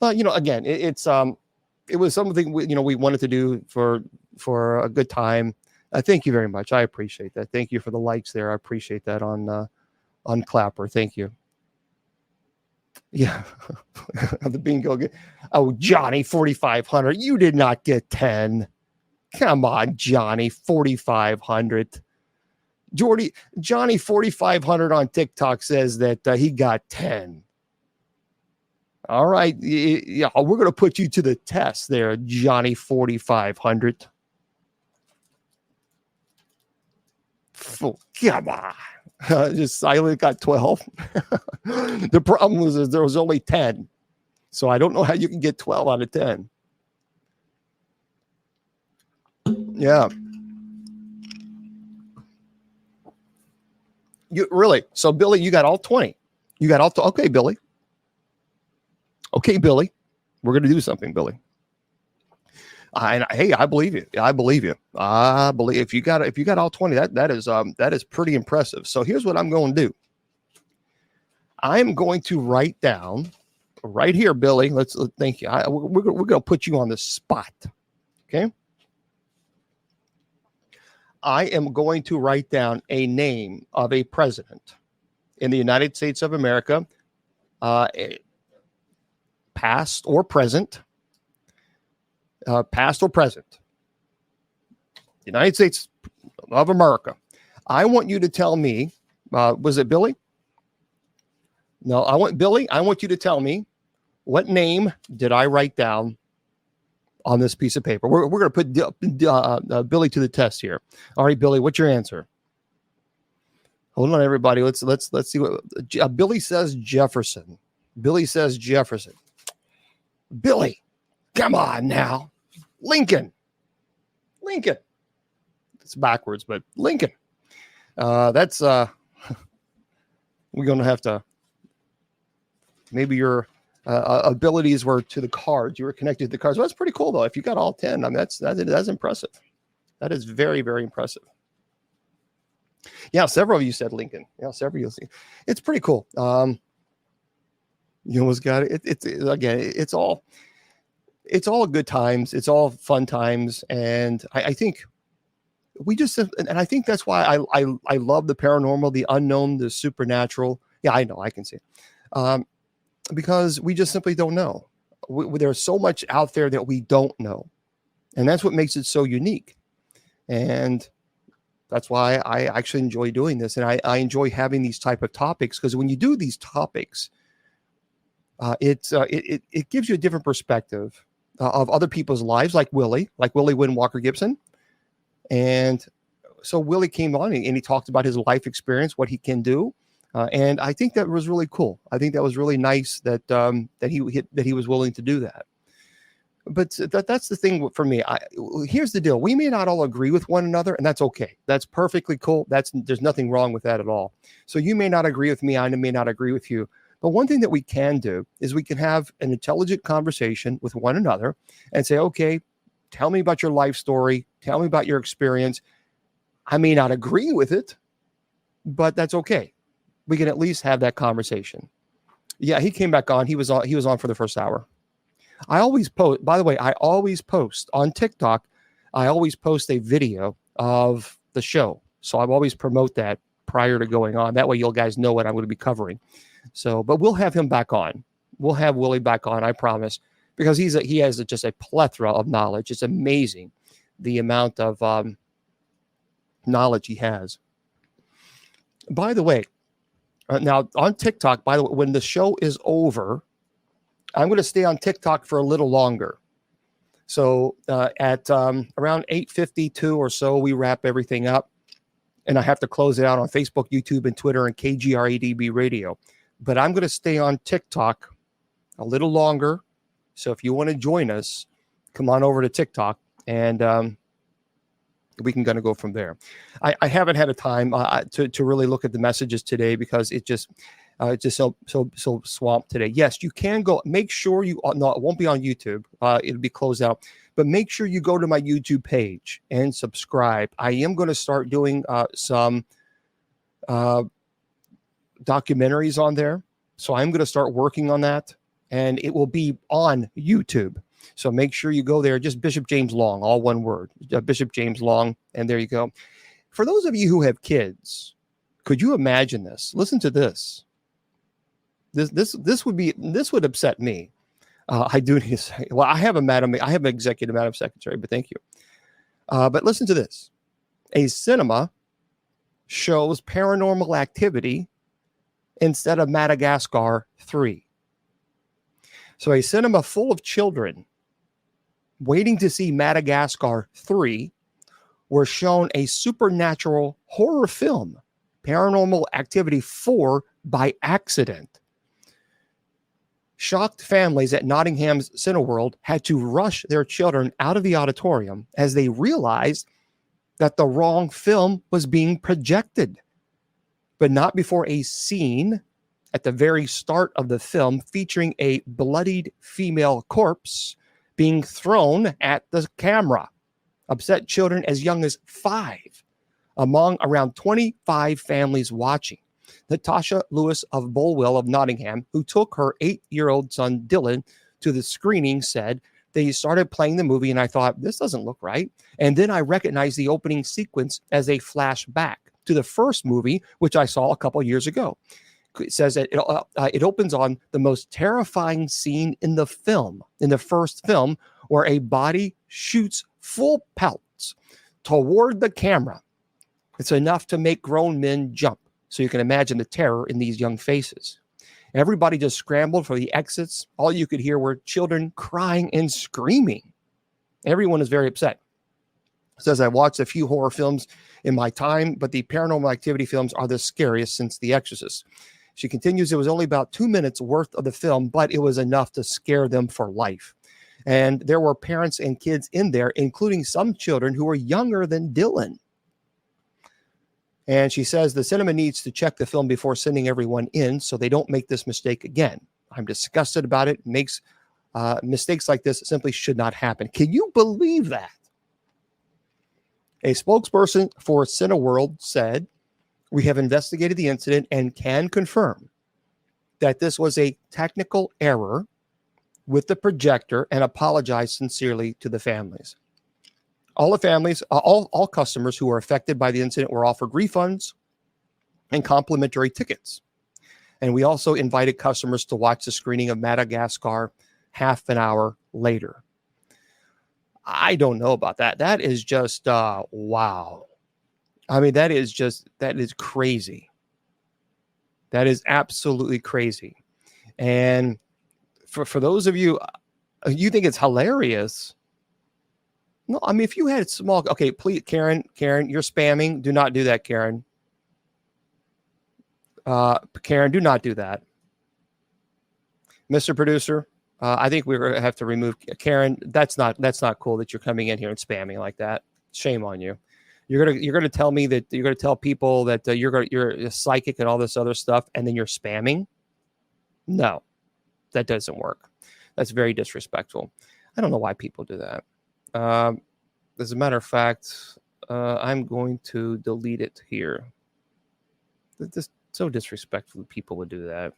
Again, it was something we wanted to do for a good time. Thank you very much. I appreciate that. Thank you for the likes there. I appreciate that on Clapper. Thank you. Yeah, the bingo. Oh, Johnny 4,500. You did not get 10. Come on, Johnny 4,500. Johnny 4,500 on TikTok says that he got 10. All right, yeah, we're gonna put you to the test there, Johnny 4,500. Come on. Just Silent got 12. The problem was there was only 10. So I don't know how you can get 12 out of 10. Yeah. You really? So Billy, you got all 20. You got all okay, Billy. Okay, Billy. We're going to do something, Billy. Hey, I believe you. I believe you. I believe if you got all 20, that is pretty impressive. So here's what I'm going to do. I'm going to write down right here, Billy. Let's thank you. We're going to put you on the spot. Okay. I am going to write down a name of a president in the United States of America, past or present. Past or present, United States of America. I want you to tell me, was it Billy? No, I want you to tell me what name did I write down on this piece of paper. We're going to put Billy to the test here. All right, Billy, what's your answer? Hold on, everybody. Let's see what Billy says. Jefferson. Billy says Jefferson. Billy, come on now. Lincoln. It's backwards, but Lincoln. That's we're going to have to. Maybe your abilities were to the cards. You were connected to the cards. Well, that's pretty cool, though. If you got all 10, I mean, that's impressive. That is very, very impressive. Yeah, several of you said Lincoln. Yeah, several of you. It's pretty cool. You almost got it. It's all good times. It's all fun times. And I think we just, and I think that's why I love the paranormal, the unknown, the supernatural. Yeah, I know, I can see it. Because we just simply don't know. There's so much out there that we don't know. And that's what makes it so unique. And that's why I actually enjoy doing this. And I enjoy having these type of topics, because when you do these topics, it gives you a different perspective of other people's lives, like Willie Windwalker Gibson. And so Willie came on and he talked about his life experience, what he can do. And I think that was really cool. I think that was really nice that he was willing to do that. But that's the thing for me. Here's the deal. We may not all agree with one another, and that's okay. That's perfectly cool. There's nothing wrong with that at all. So you may not agree with me. I may not agree with you. But one thing that we can do is we can have an intelligent conversation with one another and say, okay, tell me about your life story. Tell me about your experience. I may not agree with it, but that's okay. We can at least have that conversation. Yeah, he came back on. He was on for the first hour. I always post, by the way, I always post on TikTok. I always post a video of the show. So I always promote that prior to going on. That way you guys know what I'm going to be covering. So, but we'll have him back on. We'll have Willie back on, I promise, because he has just a plethora of knowledge. It's amazing the amount of knowledge he has. By the way, now on TikTok, by the way, when the show is over, I'm going to stay on TikTok for a little longer. So at around 8:52 or so, we wrap everything up. And I have to close it out on Facebook, YouTube, and Twitter, and KGRADB Radio. But I'm going to stay on TikTok a little longer. So if you want to join us, come on over to TikTok, and we can go from there. I haven't had a time to really look at the messages today because it's just so swamped today. Yes, you can go. Make sure you no, it won't be on YouTube. It'll be closed out. But make sure you go to my YouTube page and subscribe. I am going to start doing some documentaries on there. So I'm going to start working on that, and it will be on YouTube. So make sure you go there. Just Bishop James Long, all one word, Bishop James Long. And there you go. For those of you who have kids, could you imagine this? Listen to this. This would upset me. I do need to say, well, I have an executive madam secretary, but thank you. But listen to this. A cinema shows Paranormal Activity instead of Madagascar 3. So a cinema full of children waiting to see Madagascar 3 were shown a supernatural horror film, Paranormal Activity 4, by accident. Shocked families at Nottingham's Cineworld had to rush their children out of the auditorium as they realized that the wrong film was being projected, but not before a scene at the very start of the film featuring a bloodied female corpse being thrown at the camera upset children as young as 5 among around 25 families watching. Natasha Lewis of Bulwell of Nottingham, who took her 8-year-old son Dylan to the screening, said, they started playing the movie and I thought, this doesn't look right. And then I recognized the opening sequence as a flashback to the first movie, which I saw a couple years ago. It says that it opens on the most terrifying scene in the film, in the first film, where a body shoots full pelts toward the camera. It's enough to make grown men jump. So you can imagine the terror in these young faces. Everybody just scrambled for the exits. All you could hear were children crying and screaming. Everyone is very upset. It says, I watched a few horror films in my time, but the Paranormal Activity films are the scariest since The Exorcist. She continues, it was only about 2 minutes worth of the film, but it was enough to scare them for life. And there were parents and kids in there, including some children who were younger than Dylan. And she says the cinema needs to check the film before sending everyone in so they don't make this mistake again. I'm disgusted about it. Makes mistakes like this simply should not happen. Can you believe that? A spokesperson for Cineworld said, we have investigated the incident and can confirm that this was a technical error with the projector and apologize sincerely to the families. All the families, all customers who were affected by the incident were offered refunds and complimentary tickets. And we also invited customers to watch the screening of Madagascar half an hour later. I don't know about that. That is just, wow. I mean, that is crazy. That is absolutely crazy. And for those of you, you think it's hilarious. No, I mean, if you had small, okay, please, Karen, you're spamming. Do not do that, Karen. Karen, do not do that. Mr. Producer, I think we're going to have to remove Karen. That's not cool that you're coming in here and spamming like that. Shame on you. You're gonna tell me that you're gonna tell people that you're a psychic and all this other stuff, and then you're spamming. No, that doesn't work. That's very disrespectful. I don't know why people do that. As a matter of fact, I'm going to delete it here. It's so disrespectful that people would do that.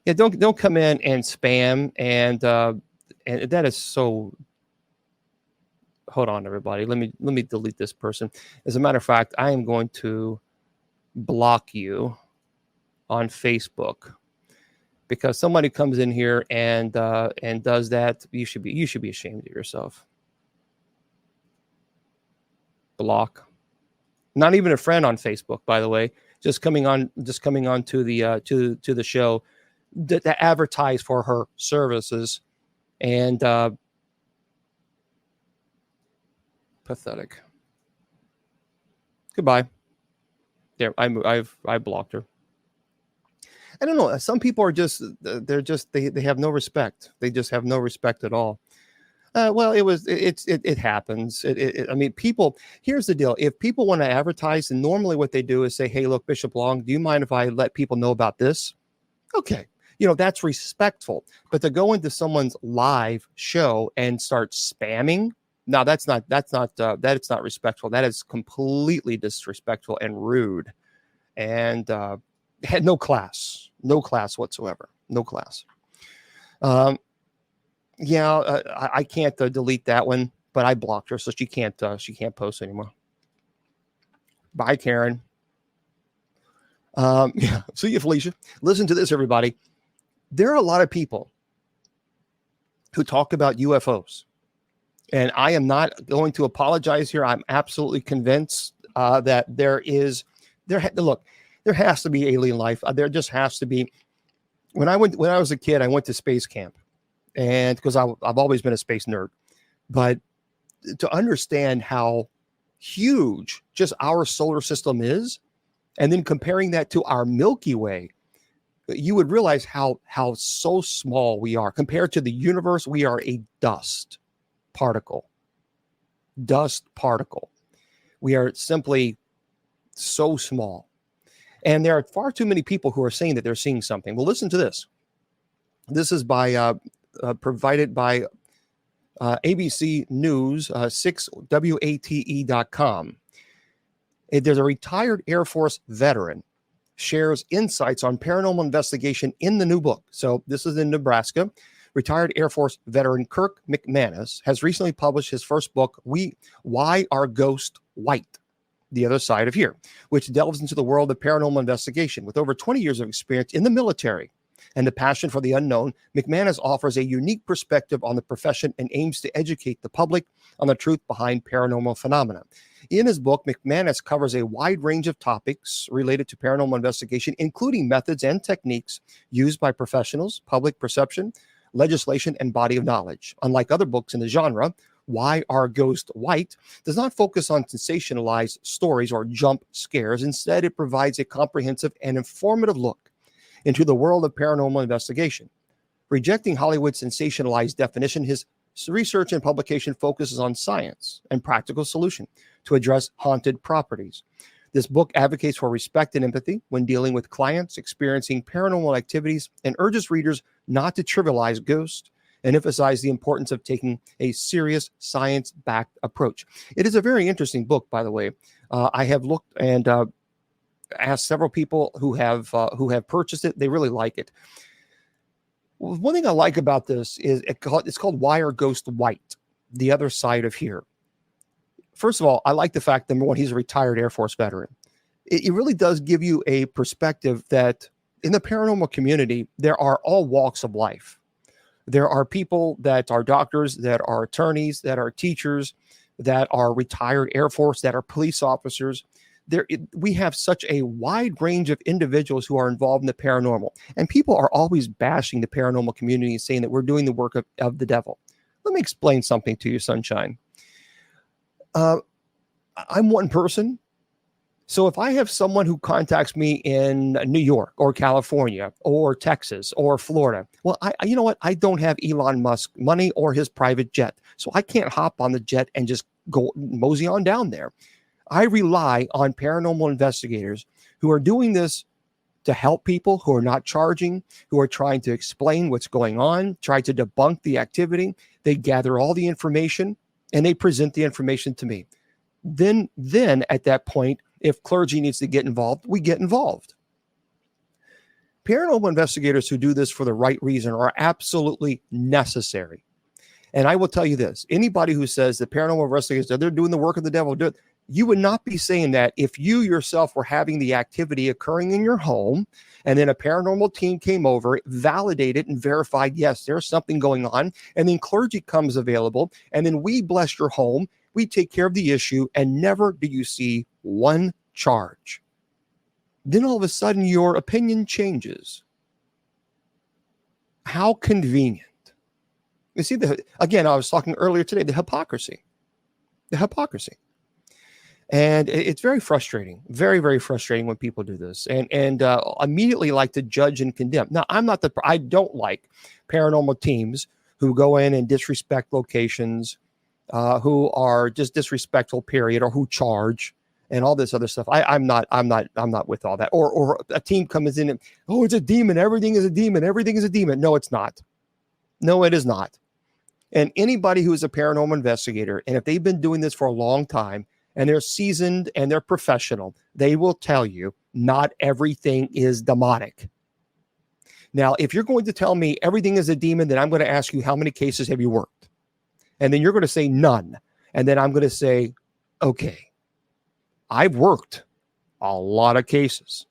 Yeah, don't come in and spam and that is so. Hold on, everybody. Let me delete this person. As a matter of fact, I am going to block you on Facebook because somebody comes in here and does that. You should be ashamed of yourself. Block. Not even a friend on Facebook, by the way. Just coming on to the show to advertise for her services, and pathetic. Goodbye. There, I blocked her. I don't know. Some people are they have no respect. They just have no respect at all. Well, it happens. I mean, people. Here's the deal. If people want to advertise, and normally what they do is say, "Hey, look, Bishop Long, do you mind if I let people know about this?" Okay, that's respectful. But to go into someone's live show and start spamming, no, that's not respectful. That is completely disrespectful and rude, and had no class whatsoever. No class. Yeah, I can't delete that one, but I blocked her, so she can't post anymore. Bye, Karen. Yeah. See you, Felicia. Listen to this, everybody. There are a lot of people who talk about UFOs, and I am not going to apologize here. I'm absolutely convinced that there has to be alien life. There just has to be. When I was a kid, I went to space camp. And because I've always been a space nerd, but to understand how huge just our solar system is, and then comparing that to our Milky Way, you would realize how so small we are compared to the universe. We are a dust particle. We are simply so small, and there are far too many people who are saying that they're seeing something. Well, listen to this. This is provided by ABC News, 6wate.com. There's a retired Air Force veteran shares insights on paranormal investigation in the new book. So this is in Nebraska. Retired Air Force veteran Kirk McManus has recently published his first book, Why Are Ghosts White? The Other Side of Here, which delves into the world of paranormal investigation. With over 20 years of experience in the military and the passion for the unknown, McManus offers a unique perspective on the profession and aims to educate the public on the truth behind paranormal phenomena. In his book, McManus covers a wide range of topics related to paranormal investigation, including methods and techniques used by professionals, public perception, legislation, and body of knowledge. Unlike other books in the genre, Why Are Ghosts White does not focus on sensationalized stories or jump scares. Instead, it provides a comprehensive and informative look into the world of paranormal investigation. Rejecting Hollywood's sensationalized definition, his research and publication focuses on science and practical solution to address haunted properties. This book advocates for respect and empathy when dealing with clients experiencing paranormal activities and urges readers not to trivialize ghosts and emphasize the importance of taking a serious science-backed approach. It is a very interesting book, by the way. I have looked and asked several people who have purchased it. They really like it. One thing I like about this is it's called Why Are Ghosts White? The Other Side of Here. First of all, I like the fact, number one, he's a retired Air Force veteran. It really does give you a perspective that in the paranormal community, there are all walks of life. There are people that are doctors, that are attorneys, that are teachers, that are retired Air Force, that are police officers. We have such a wide range of individuals who are involved in the paranormal. And people are always bashing the paranormal community and saying that we're doing the work of the devil. Let me explain something to you, Sunshine. I'm one person So if I have someone who contacts me in New York or California or Texas or Florida, well, you know what? I don't have Elon Musk money or his private jet. So I can't hop on the jet and just go mosey on down there. I rely on paranormal investigators who are doing this to help people, who are not charging, who are trying to explain what's going on, try to debunk the activity. They gather all the information and they present the information to me. Then at that point, if clergy needs to get involved, we get involved. Paranormal investigators who do this for the right reason are absolutely necessary. And I will tell you this, anybody who says that paranormal investigators, they're doing the work of the devil, you would not be saying that if you yourself were having the activity occurring in your home, and then a paranormal team came over, validated and verified, yes, there's something going on, and then clergy comes available, and then we bless your home, we take care of the issue, and never do you see one charge. Then all of a sudden your opinion changes. How convenient. You see, again, I was talking earlier today, the hypocrisy. And it's very frustrating, very, very frustrating when people do this and immediately like to judge and condemn. Now, I don't like paranormal teams who go in and disrespect locations, who are just disrespectful, period, or who charge and all this other stuff. I'm not with all that. Or a team comes in and, oh, it's a demon. Everything is a demon. Everything is a demon. No, it's not. No, it is not. And anybody who is a paranormal investigator, and if they've been doing this for a long time and they're seasoned and they're professional, they will tell you not everything is demonic. Now, if you're going to tell me everything is a demon, then I'm going to ask you, how many cases have you worked? And then you're going to say none. And then I'm going to say, okay, I've worked a lot of cases.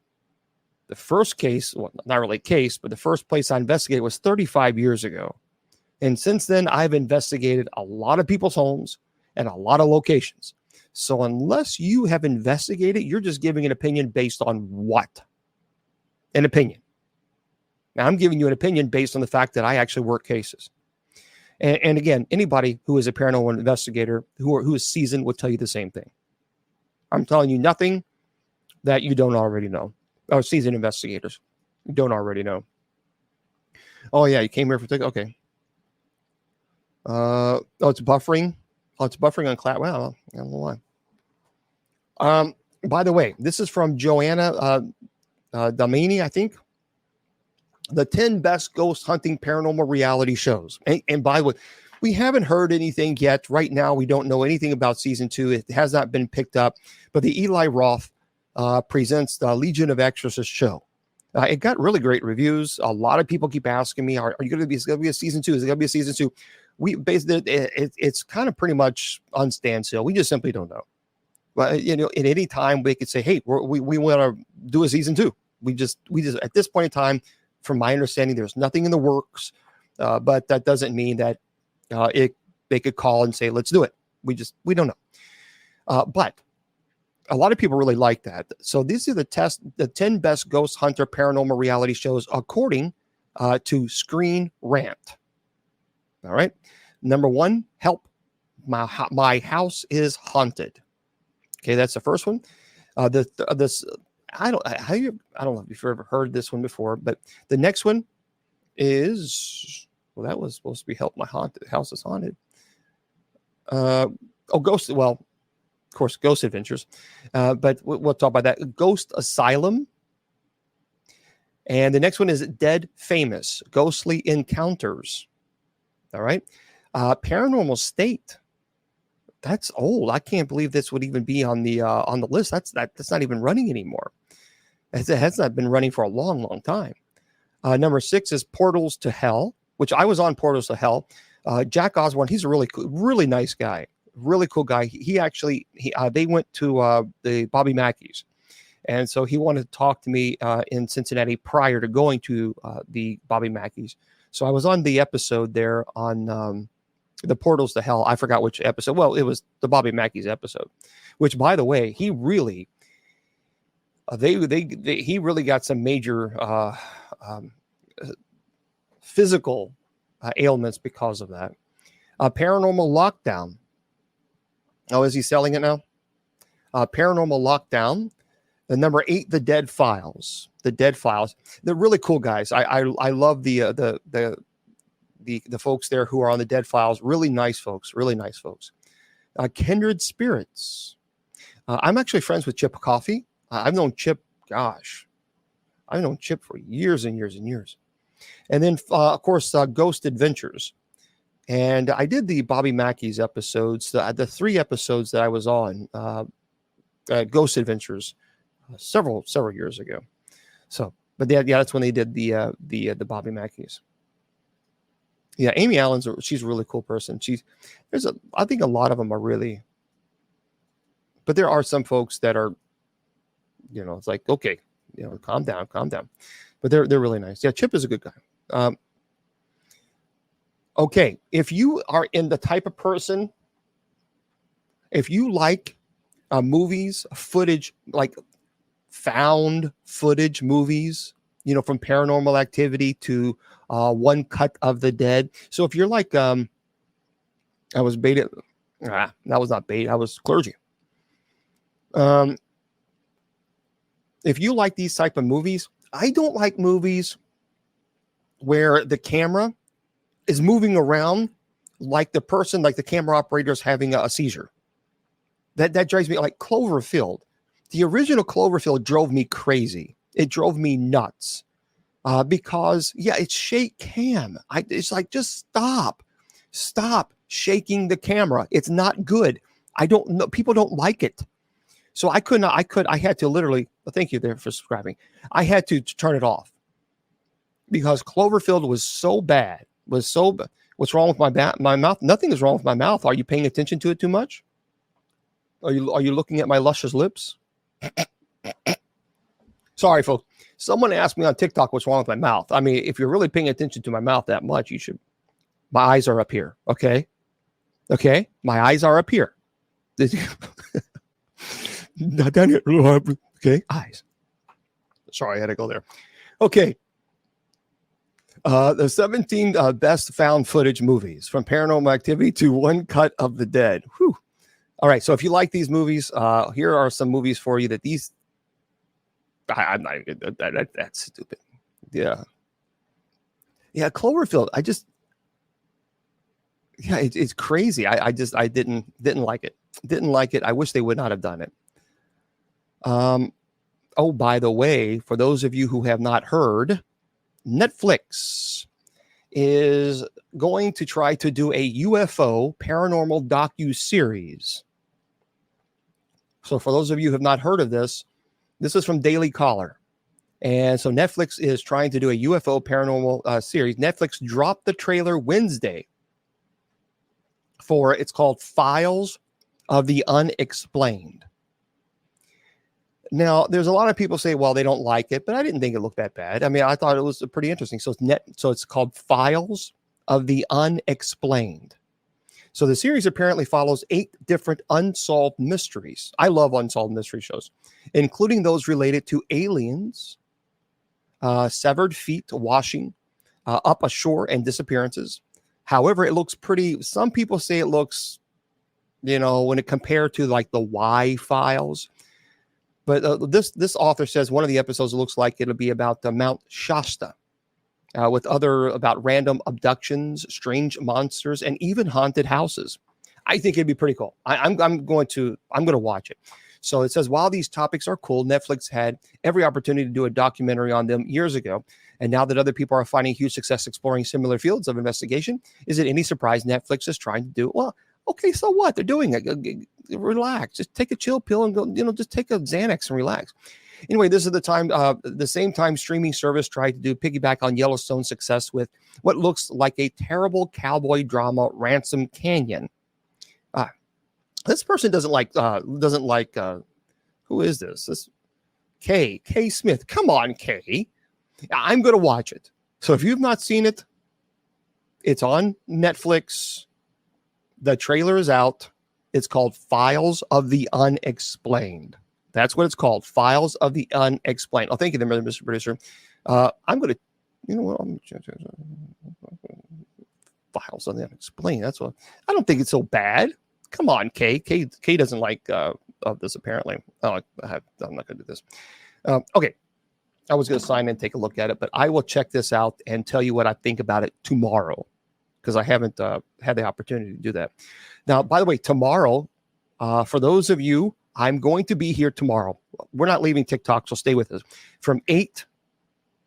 The first case, well, not really a case, but the first place I investigated was 35 years ago. And since then, I've investigated a lot of people's homes and a lot of locations. So unless you have investigated, you're just giving an opinion based on what? An opinion. Now, I'm giving you an opinion based on the fact that I actually work cases. And again, anybody who is a paranormal investigator who is seasoned will tell you the same thing. I'm telling you nothing that you don't already know. Oh, seasoned investigators, you don't already know. Oh, yeah, you came here for okay. It's buffering. Oh, it's buffering on cloud. Well, I don't know why. By the way, this is from Joanna Damini, I think. The 10 best ghost hunting paranormal reality shows. And by the way, we haven't heard anything yet. Right now, we don't know anything about season 2. It has not been picked up. But the Eli Roth presents the Legion of Exorcists show. It got really great reviews. A lot of people keep asking me, are you going to be a season 2? Is it going to be a season 2? We basically, it's kind of pretty much on standstill. We just simply don't know. But at any time we could say, hey, we want to do a season 2. We just at this point in time, from my understanding, there's nothing in the works. But that doesn't mean that they could call and say, let's do it. We don't know. But a lot of people really like that. So these are the 10 best ghost hunter paranormal reality shows according to Screen Rant. All right. Number 1, Help. My House is Haunted. Okay, that's the first one. I don't know if you've ever heard this one before, but the next one is, well, that was supposed to be Help. My House is Haunted. Ghost. Well, of course, Ghost Adventures. But we'll talk about that. Ghost Asylum. And the next one is Dead Famous, Ghostly Encounters. All right. Paranormal State. That's old. I can't believe this would even be on the list. That's not even running anymore. It has not been running for a long, long time. Number 6 is Portals to Hell, which I was on Portals to Hell. Jack Osborne, he's a really nice guy, really cool guy. They went to the Bobby Mackey's, and so he wanted to talk to me in Cincinnati prior to going to the Bobby Mackey's. So I was on the episode there on the Portals to Hell. I forgot which episode. Well, it was the Bobby Mackey's episode, which, by the way, he really he really got some major physical ailments because of that. Paranormal Lockdown. Oh, is he selling it now? Paranormal Lockdown. The number 8, The Dead Files. The Dead Files. They're really cool guys. I love the folks there who are on The Dead Files. Really nice folks. Really nice folks. Kindred Spirits. I'm actually friends with Chip Coffee. I've known Chip. Gosh, I've known Chip for years and years and years. And then, of course, Ghost Adventures. And I did the Bobby Mackey's episodes, the 3 episodes that I was on, Ghost Adventures, several years ago. So, but that's when they did the Bobby Mackey's. Yeah, Amy Allen's she's a really cool person. I think a lot of them are really, but there are some folks that are, it's like, okay, calm down. But they're really nice. Yeah, Chip is a good guy. Okay, if you are in the type of person, if you like movies, footage, like found footage movies, from Paranormal Activity to One Cut of the Dead. So if you're like, I was baited. That was not bait. I was clergy. If you like these type of movies, I don't like movies where the camera is moving around like the camera operator is having a seizure. That drives me, like Cloverfield. The original Cloverfield drove me crazy. It drove me nuts because, it's shake cam. It's like, just stop shaking the camera. It's not good. I don't know. People don't like it. So I had to literally, thank you there for subscribing. I had to turn it off because Cloverfield was so bad. What's wrong with my mouth? Nothing is wrong with my mouth. Are you paying attention to it too much? Are you looking at my luscious lips? Sorry, folks. Someone asked me on TikTok what's wrong with my mouth. I mean, if you're really paying attention to my mouth that much, you should. My eyes are up here. Okay. My eyes are up here. Not down here. Okay. Eyes. Sorry, I had to go there. Okay. The 17 best found footage movies, from Paranormal Activity to One Cut of the Dead. Whew. All right. So if you like these movies, here are some movies for you that these. I'm not that's stupid. Yeah. Cloverfield. It's crazy. I didn't like it. Didn't like it. I wish they would not have done it. Oh, by the way, for those of you who have not heard, Netflix is going to try to do a UFO paranormal docu-series. So for those of you who have not heard of this is from Daily Caller. And so Netflix is trying to do a UFO paranormal series. Netflix dropped the trailer Wednesday for, it's called Files of the Unexplained. Now, there's a lot of people say, well, they don't like it, but I didn't think it looked that bad. I mean, I thought it was pretty interesting. So it's called Files of the Unexplained. So the series apparently follows 8 different unsolved mysteries. I love unsolved mystery shows, including those related to aliens, severed feet washing up ashore, and disappearances. However, it looks pretty. Some people say it looks, when it compared to like the Y Files. But this author says one of the episodes looks like it'll be about Mount Shasta, with about random abductions, strange monsters, and even haunted houses. I think it'd be pretty cool. I'm going to watch it. So it says, while these topics are cool, Netflix had every opportunity to do a documentary on them years ago. And now that other people are finding huge success exploring similar fields of investigation, is it any surprise Netflix is trying to do? Well, okay, so what? They're doing it. Relax. Just take a chill pill and go, just take a Xanax and relax. Anyway, this is the same time streaming service tried to do piggyback on Yellowstone's success with what looks like a terrible cowboy drama, Ransom Canyon. This person doesn't like, who is this? This K Smith. Come on, K. I'm going to watch it. So if you've not seen it, it's on Netflix. The trailer is out. It's called Files of the Unexplained. That's what it's called. Files of the Unexplained. Oh, thank you, Mr. Producer. I'm going to, Files of the Unexplained. That's what, I don't think it's so bad. Come on, K. K doesn't like of this, apparently. Oh, I'm not going to do this. Okay. I was going to sign in and take a look at it, but I will check this out and tell you what I think about it tomorrow, because I haven't had the opportunity to do that. Now, by the way, tomorrow, for those of you, I'm going to be here tomorrow. We're not leaving TikTok, so stay with us. From 8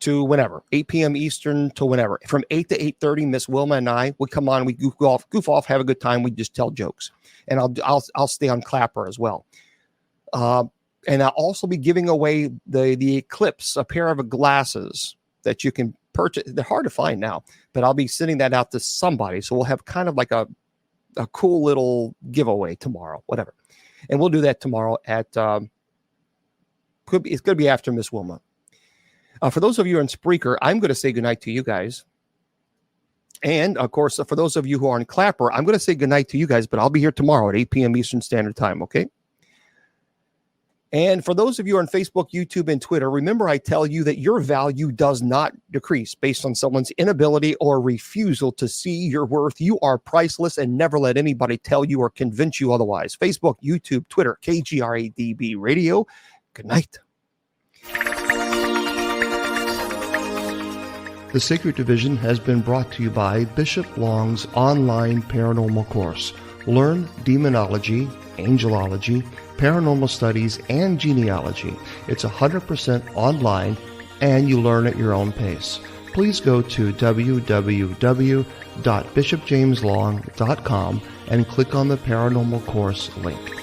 to whenever, 8 p.m. Eastern to whenever. From 8 to 8:30, Miss Wilma and I would come on, we goof off, have a good time. We just tell jokes. And I'll stay on Clapper as well. And I'll also be giving away the Eclipse, a pair of glasses that you can purchase. They're hard to find now, but I'll be sending that out to somebody. So we'll have kind of like a cool little giveaway tomorrow, whatever. And we'll do that tomorrow at, it's going to be after Miss Wilma. For those of you in Spreaker, I'm going to say goodnight to you guys. And, of course, for those of you who are in Clapper, I'm going to say goodnight to you guys, but I'll be here tomorrow at 8 p.m. Eastern Standard Time, okay? And for those of you on Facebook, YouTube, and Twitter, remember I tell you that your value does not decrease based on someone's inability or refusal to see your worth. You are priceless, and never let anybody tell you or convince you otherwise. Facebook, YouTube, Twitter, KGRADB Radio. Good night. The Sacred Division has been brought to you by Bishop Long's online paranormal course. Learn demonology, angelology, paranormal studies, and genealogy. It's 100% online, and you learn at your own pace. Please go to www.bishopjameslong.com and click on the paranormal course link.